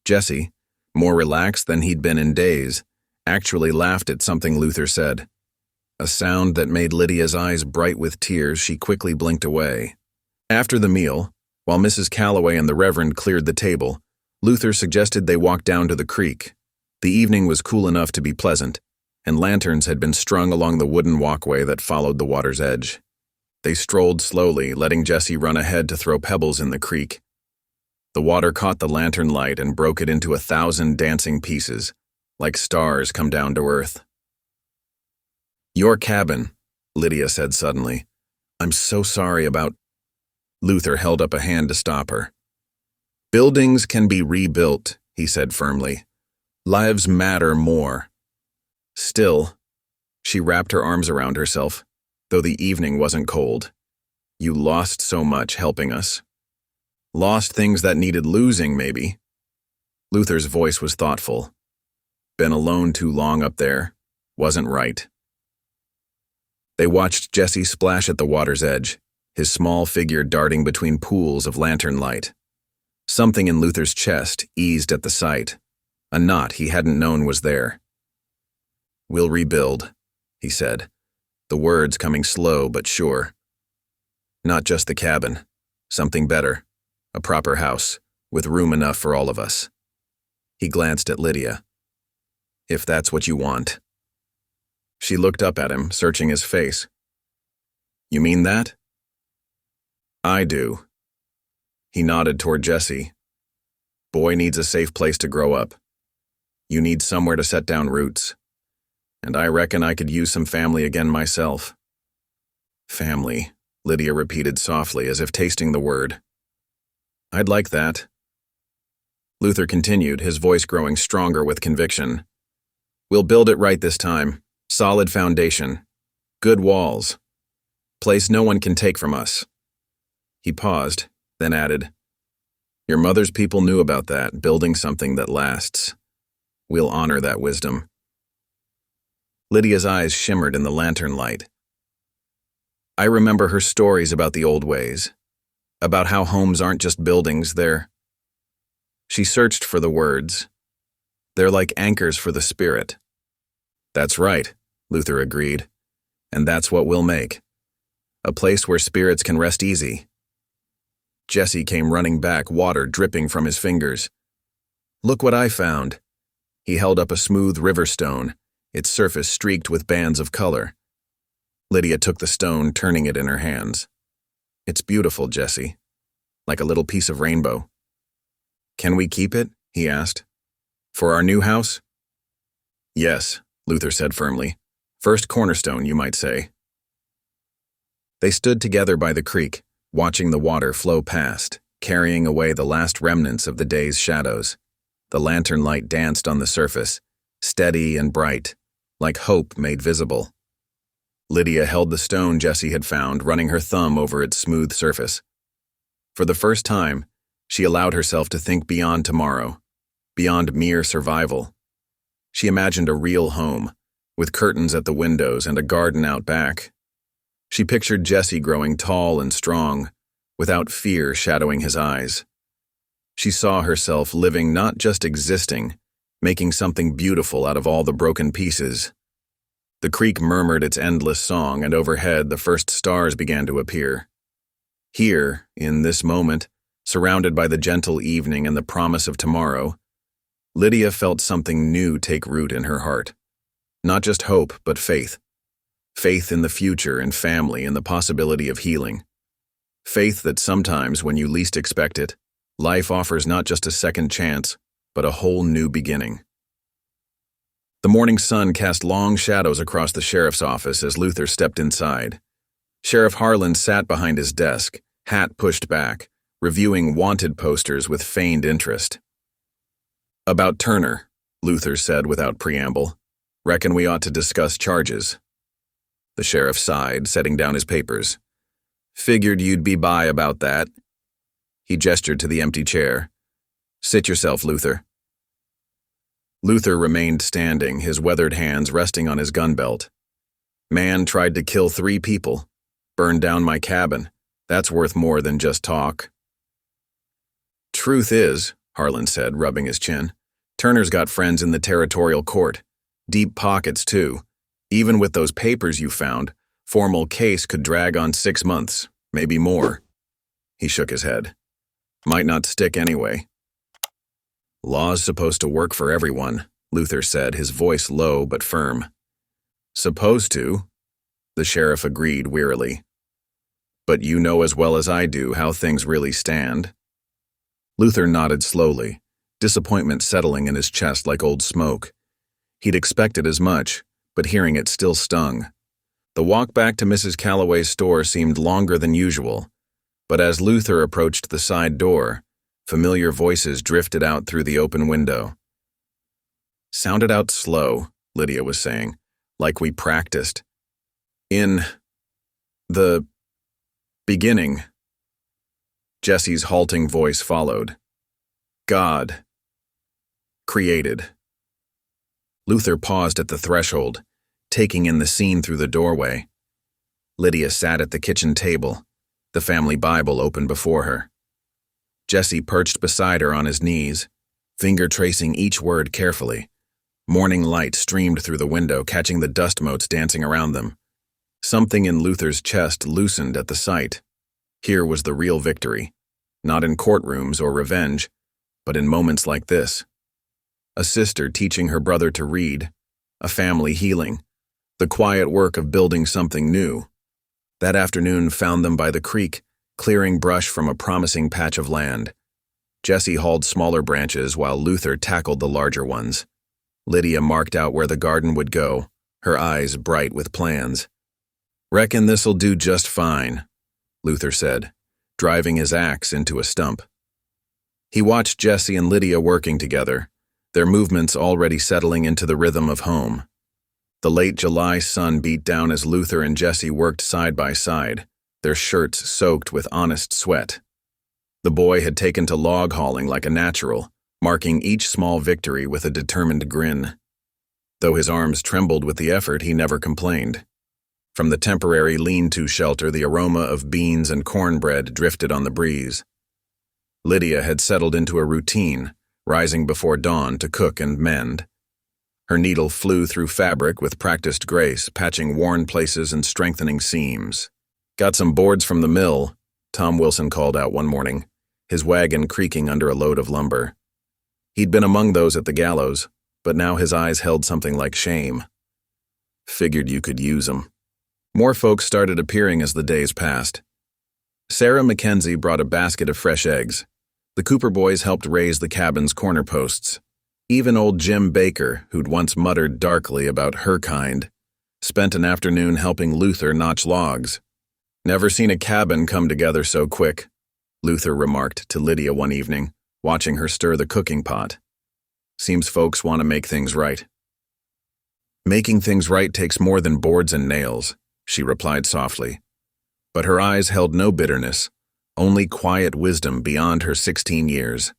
Jessie, more relaxed than he'd been in days, actually laughed at something Luther said. A sound that made Lydia's eyes bright with tears, she quickly blinked away. After the meal, while Mrs. Calloway and the Reverend cleared the table, Luther suggested they walk down to the creek. The evening was cool enough to be pleasant, and lanterns had been strung along the wooden walkway that followed the water's edge. They strolled slowly, letting Jesse run ahead to throw pebbles in the creek. The water caught the lantern light and broke it into 1,000 dancing pieces, like stars come down to earth. "Your cabin," Lydia said suddenly. "I'm so sorry about—" Luther held up a hand to stop her. "Buildings can be rebuilt," he said firmly. "Lives matter more." Still, she wrapped her arms around herself, though the evening wasn't cold. "You lost so much helping us. Lost things that needed losing, maybe." Luther's voice was thoughtful. "Been alone too long up there. Wasn't right." They watched Jesse splash at the water's edge, his small figure darting between pools of lantern light. Something in Luther's chest eased at the sight, a knot he hadn't known was there. "We'll rebuild," he said, the words coming slow but sure. "Not just the cabin, something better, a proper house, with room enough for all of us." He glanced at Lydia. "If that's what you want." She looked up at him, searching his face. "You mean that?" "I do." He nodded toward Jesse. "Boy needs a safe place to grow up. You need somewhere to set down roots. And I reckon I could use some family again myself." "Family," Lydia repeated softly, as if tasting the word. "I'd like that." Luther continued, his voice growing stronger with conviction. "We'll build it right this time. Solid foundation. Good walls. Place no one can take from us." He paused, then added, "Your mother's people knew about that, building something that lasts. We'll honor that wisdom." Lydia's eyes shimmered in the lantern light. "I remember her stories about the old ways, about how homes aren't just buildings, they're—" She searched for the words. "They're like anchors for the spirit." "That's right," Luther agreed. "And that's what we'll make. A place where spirits can rest easy." Jesse came running back, water dripping from his fingers. "Look what I found." He held up a smooth river stone, its surface streaked with bands of color. Lydia took the stone, turning it in her hands. "It's beautiful, Jesse. Like a little piece of rainbow." "Can we keep it?" he asked. "For our new house?" "Yes," Luther said firmly. "First cornerstone, you might say." They stood together by the creek, watching the water flow past, carrying away the last remnants of the day's shadows. The lantern light danced on the surface, steady and bright, like hope made visible. Lydia held the stone Jesse had found, running her thumb over its smooth surface. For the first time, she allowed herself to think beyond tomorrow, beyond mere survival. She imagined a real home, with curtains at the windows and a garden out back. She pictured Jesse growing tall and strong, without fear shadowing his eyes. She saw herself living, not just existing, making something beautiful out of all the broken pieces. The creek murmured its endless song, and overhead the first stars began to appear. Here, in this moment, surrounded by the gentle evening and the promise of tomorrow, Lydia felt something new take root in her heart. Not just hope, but faith. Faith in the future and family and the possibility of healing. Faith that sometimes, when you least expect it, life offers not just a second chance, but a whole new beginning. The morning sun cast long shadows across the sheriff's office as Luther stepped inside. Sheriff Harlan sat behind his desk, hat pushed back, reviewing wanted posters with feigned interest. "About Turner," Luther said without preamble. "Reckon we ought to discuss charges." The sheriff sighed, setting down his papers. "Figured you'd be by about that." He gestured to the empty chair. "Sit yourself, Luther." Luther remained standing, his weathered hands resting on his gun belt. "Man tried to kill 3 people. Burned down my cabin. That's worth more than just talk." "Truth is," Harlan said, rubbing his chin, "Turner's got friends in the territorial court. Deep pockets, too. Even with those papers you found, formal case could drag on 6 months, maybe more." He shook his head. "Might not stick anyway." "Law's supposed to work for everyone," Luther said, his voice low but firm. "Supposed to," the sheriff agreed wearily. But you know as well as I do how things really stand." Luther nodded slowly, disappointment settling in his chest like old smoke. He'd expected as much, but hearing it still stung. The walk back to Mrs. Calloway's store seemed longer than usual, but as Luther approached the side door, familiar voices drifted out through the open window. "Sound it out slow," Lydia was saying, "like we practiced. In the beginning." Jesse's halting voice followed. "God created." Luther paused at the threshold, taking in the scene through the doorway. Lydia sat at the kitchen table, the family Bible open before her. Jesse perched beside her on his knees, finger tracing each word carefully. Morning light streamed through the window, catching the dust motes dancing around them. Something in Luther's chest loosened at the sight. Here was the real victory, not in courtrooms or revenge, but in moments like this. A sister teaching her brother to read, a family healing, the quiet work of building something new. That afternoon found them by the creek, clearing brush from a promising patch of land. Jesse hauled smaller branches while Luther tackled the larger ones. Lydia marked out where the garden would go, her eyes bright with plans. "Reckon this'll do just fine," Luther said, driving his axe into a stump. He watched Jesse and Lydia working together, their movements already settling into the rhythm of home. The late July sun beat down as Luther and Jesse worked side by side, their shirts soaked with honest sweat. The boy had taken to log hauling like a natural, marking each small victory with a determined grin. Though his arms trembled with the effort, he never complained. From the temporary lean-to shelter, the aroma of beans and cornbread drifted on the breeze. Lydia had settled into a routine, rising before dawn to cook and mend. Her needle flew through fabric with practiced grace, patching worn places and strengthening seams. "Got some boards from the mill," Tom Wilson called out one morning, his wagon creaking under a load of lumber. He'd been among those at the gallows, but now his eyes held something like shame. "Figured you could use 'em." More folks started appearing as the days passed. Sarah Mackenzie brought a basket of fresh eggs. The Cooper boys helped raise the cabin's corner posts. Even old Jim Baker, who'd once muttered darkly about her kind, spent an afternoon helping Luther notch logs. "Never seen a cabin come together so quick," Luther remarked to Lydia one evening, watching her stir the cooking pot. "Seems folks want to make things right." "Making things right takes more than boards and nails," she replied softly. But her eyes held no bitterness, only quiet wisdom beyond her 16 years.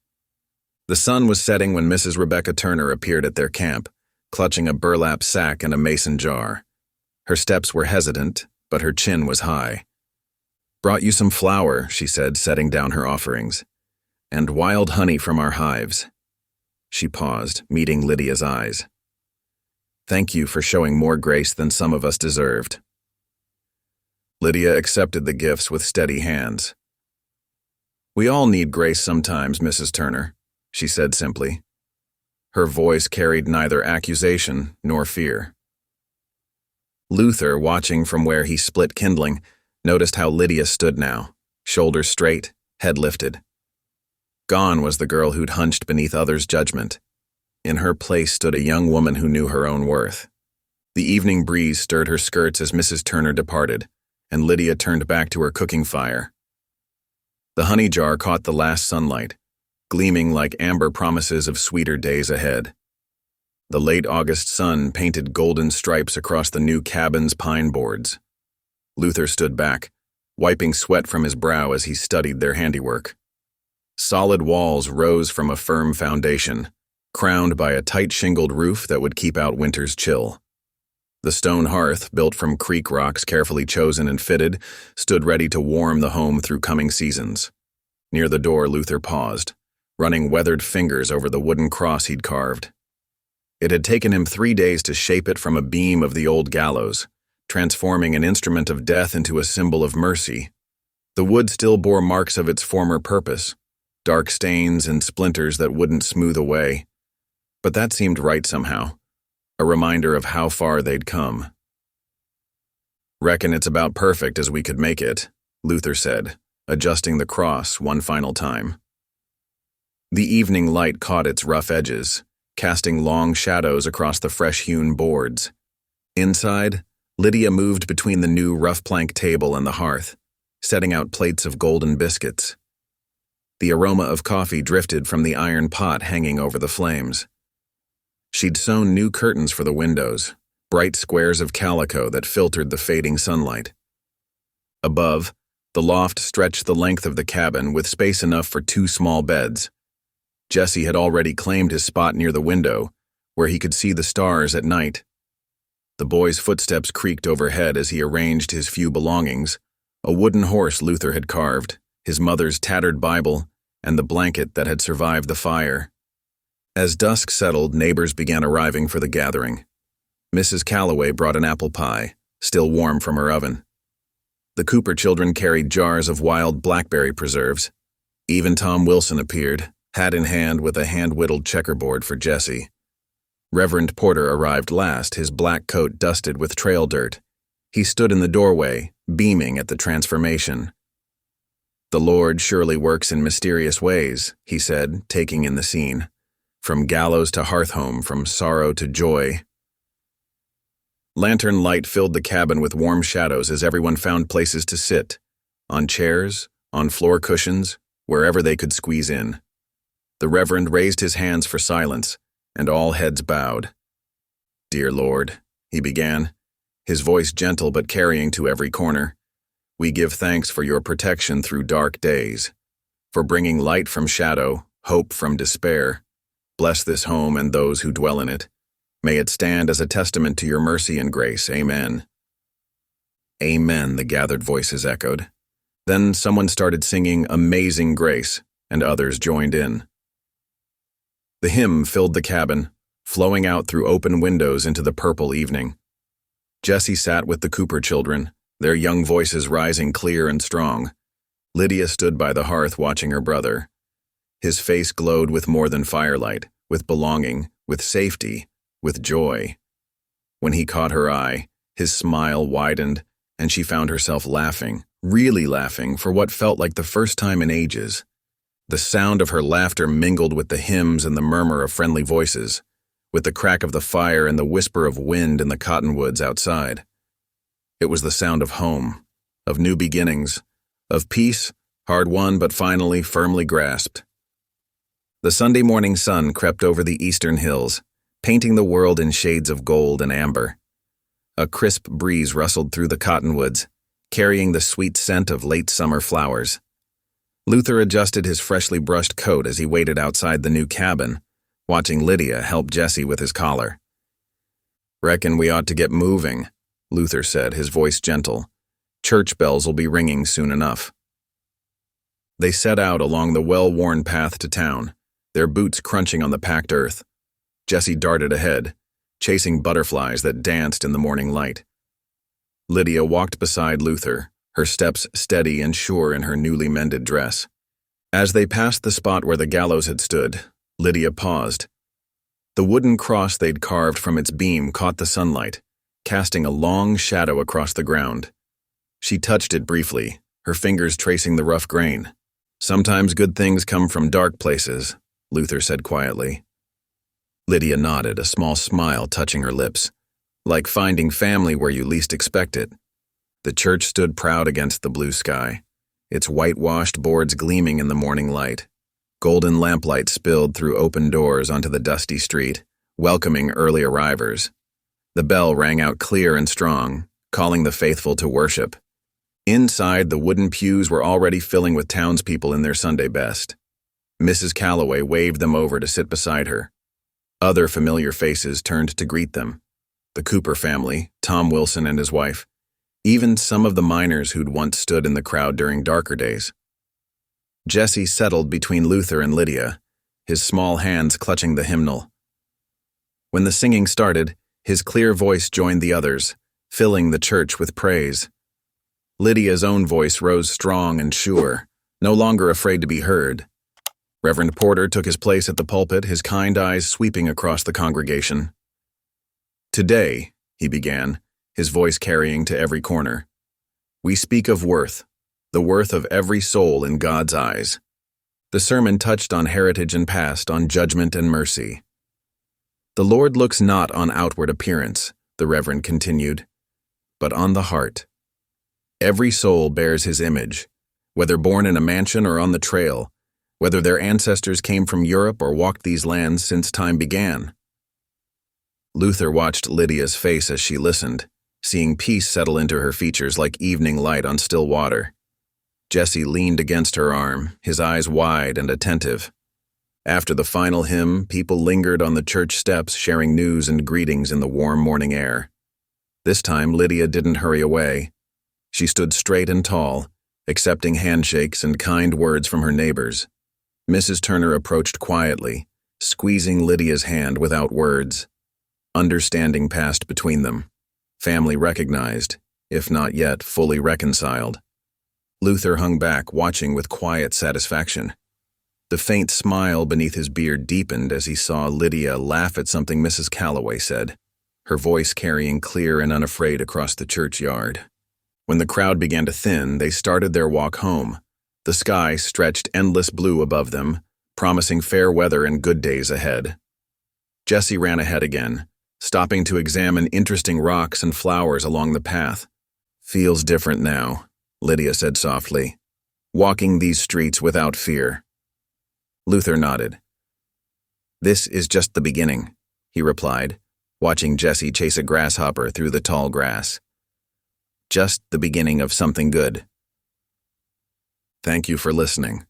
The sun was setting when Mrs. Rebecca Turner appeared at their camp, clutching a burlap sack and a mason jar. Her steps were hesitant, but her chin was high. "Brought you some flour," she said, setting down her offerings, "and wild honey from our hives." She paused, meeting Lydia's eyes. "Thank you for showing more grace than some of us deserved." Lydia accepted the gifts with steady hands. "We all need grace sometimes, Mrs. Turner," she said simply. Her voice carried neither accusation nor fear. Luther, watching from where he split kindling, noticed how Lydia stood now, shoulders straight, head lifted. Gone was the girl who'd hunched beneath others' judgment. In her place stood a young woman who knew her own worth. The evening breeze stirred her skirts as Mrs. Turner departed, and Lydia turned back to her cooking fire. The honey jar caught the last sunlight, gleaming like amber promises of sweeter days ahead. The late August sun painted golden stripes across the new cabin's pine boards. Luther stood back, wiping sweat from his brow as he studied their handiwork. Solid walls rose from a firm foundation, crowned by a tight-shingled roof that would keep out winter's chill. The stone hearth, built from creek rocks carefully chosen and fitted, stood ready to warm the home through coming seasons. Near the door, Luther paused, running weathered fingers over the wooden cross he'd carved. It had taken him 3 days to shape it from a beam of the old gallows, transforming an instrument of death into a symbol of mercy. The wood still bore marks of its former purpose, dark stains and splinters that wouldn't smooth away. But that seemed right somehow, a reminder of how far they'd come. "Reckon it's about perfect as we could make it," Luther said, adjusting the cross one final time. The evening light caught its rough edges, casting long shadows across the fresh-hewn boards. Inside, Lydia moved between the new rough plank table and the hearth, setting out plates of golden biscuits. The aroma of coffee drifted from the iron pot hanging over the flames. She'd sewn new curtains for the windows, bright squares of calico that filtered the fading sunlight. Above, the loft stretched the length of the cabin with space enough for 2 small beds. Jesse had already claimed his spot near the window, where he could see the stars at night. The boy's footsteps creaked overhead as he arranged his few belongings: a wooden horse Luther had carved, his mother's tattered Bible, and the blanket that had survived the fire. As dusk settled, neighbors began arriving for the gathering. Mrs. Calloway brought an apple pie, still warm from her oven. The Cooper children carried jars of wild blackberry preserves. Even Tom Wilson appeared, hat in hand with a hand-whittled checkerboard for Jesse. Reverend Porter arrived last, his black coat dusted with trail dirt. He stood in the doorway, beaming at the transformation. "The Lord surely works in mysterious ways," he said, taking in the scene. From gallows to hearth home, from sorrow to joy. Lantern light filled the cabin with warm shadows as everyone found places to sit, on chairs, on floor cushions, wherever they could squeeze in. The Reverend raised his hands for silence, and all heads bowed. "Dear Lord," he began, his voice gentle but carrying to every corner, "we give thanks for your protection through dark days, for bringing light from shadow, hope from despair. Bless this home and those who dwell in it. May it stand as a testament to your mercy and grace. Amen." "Amen," the gathered voices echoed. Then someone started singing Amazing Grace, and others joined in. The hymn filled the cabin, flowing out through open windows into the purple evening. Jesse sat with the Cooper children, their young voices rising clear and strong. Lydia stood by the hearth watching her brother. His face glowed with more than firelight, with belonging, with safety, with joy. When he caught her eye, his smile widened, and she found herself laughing, really laughing, for what felt like the first time in ages. The sound of her laughter mingled with the hymns and the murmur of friendly voices, with the crack of the fire and the whisper of wind in the cottonwoods outside. It was the sound of home, of new beginnings, of peace, hard-won but finally firmly grasped. The Sunday morning sun crept over the eastern hills, painting the world in shades of gold and amber. A crisp breeze rustled through the cottonwoods, carrying the sweet scent of late summer flowers. Luther adjusted his freshly brushed coat as he waited outside the new cabin, watching Lydia help Jesse with his collar. "Reckon we ought to get moving," Luther said, his voice gentle. "Church bells will be ringing soon enough." They set out along the well-worn path to town, their boots crunching on the packed earth. Jesse darted ahead, chasing butterflies that danced in the morning light. Lydia walked beside Luther, her steps steady and sure in her newly mended dress. As they passed the spot where the gallows had stood, Lydia paused. The wooden cross they'd carved from its beam caught the sunlight, casting a long shadow across the ground. She touched it briefly, her fingers tracing the rough grain. "Sometimes good things come from dark places," Luther said quietly. Lydia nodded, a small smile touching her lips. "Like finding family where you least expect it." The church stood proud against the blue sky, its whitewashed boards gleaming in the morning light. Golden lamplight spilled through open doors onto the dusty street, welcoming early arrivers. The bell rang out clear and strong, calling the faithful to worship. Inside, the wooden pews were already filling with townspeople in their Sunday best. Mrs. Calloway waved them over to sit beside her. Other familiar faces turned to greet them. The Cooper family, Tom Wilson and his wife, even some of the miners who'd once stood in the crowd during darker days. Jesse settled between Luther and Lydia, his small hands clutching the hymnal. When the singing started, his clear voice joined the others, filling the church with praise. Lydia's own voice rose strong and sure, no longer afraid to be heard. Reverend Porter took his place at the pulpit, his kind eyes sweeping across the congregation. "Today," he began, his voice carrying to every corner, "we speak of worth, the worth of every soul in God's eyes. The sermon touched on heritage and past, on judgment and mercy. The Lord looks not on outward appearance, the Reverend continued, but on the heart. Every soul bears his image, whether born in a mansion or on the trail, whether their ancestors came from Europe or walked these lands since time began. Luther watched Lydia's face as she listened, seeing peace settle into her features like evening light on still water. Jesse leaned against her arm, his eyes wide and attentive. After the final hymn, people lingered on the church steps, sharing news and greetings in the warm morning air. This time, Lydia didn't hurry away. She stood straight and tall, accepting handshakes and kind words from her neighbors. Mrs. Turner approached quietly, squeezing Lydia's hand without words. Understanding passed between them. Family recognized, if not yet fully reconciled. Luther hung back, watching with quiet satisfaction. The faint smile beneath his beard deepened as he saw Lydia laugh at something Mrs. Calloway said, her voice carrying clear and unafraid across the churchyard. When the crowd began to thin, they started their walk home. The sky stretched endless blue above them, promising fair weather and good days ahead. Jesse ran ahead again, stopping to examine interesting rocks and flowers along the path. "Feels different now," Lydia said softly, "walking these streets without fear." Luther nodded. "This is just the beginning," he replied, watching Jesse chase a grasshopper through the tall grass. "Just the beginning of something good." Thank you for listening.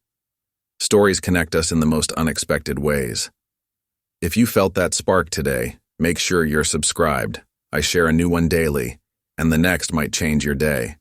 Stories connect us in the most unexpected ways. If you felt that spark today, make sure you're subscribed. I share a new one daily, and the next might change your day.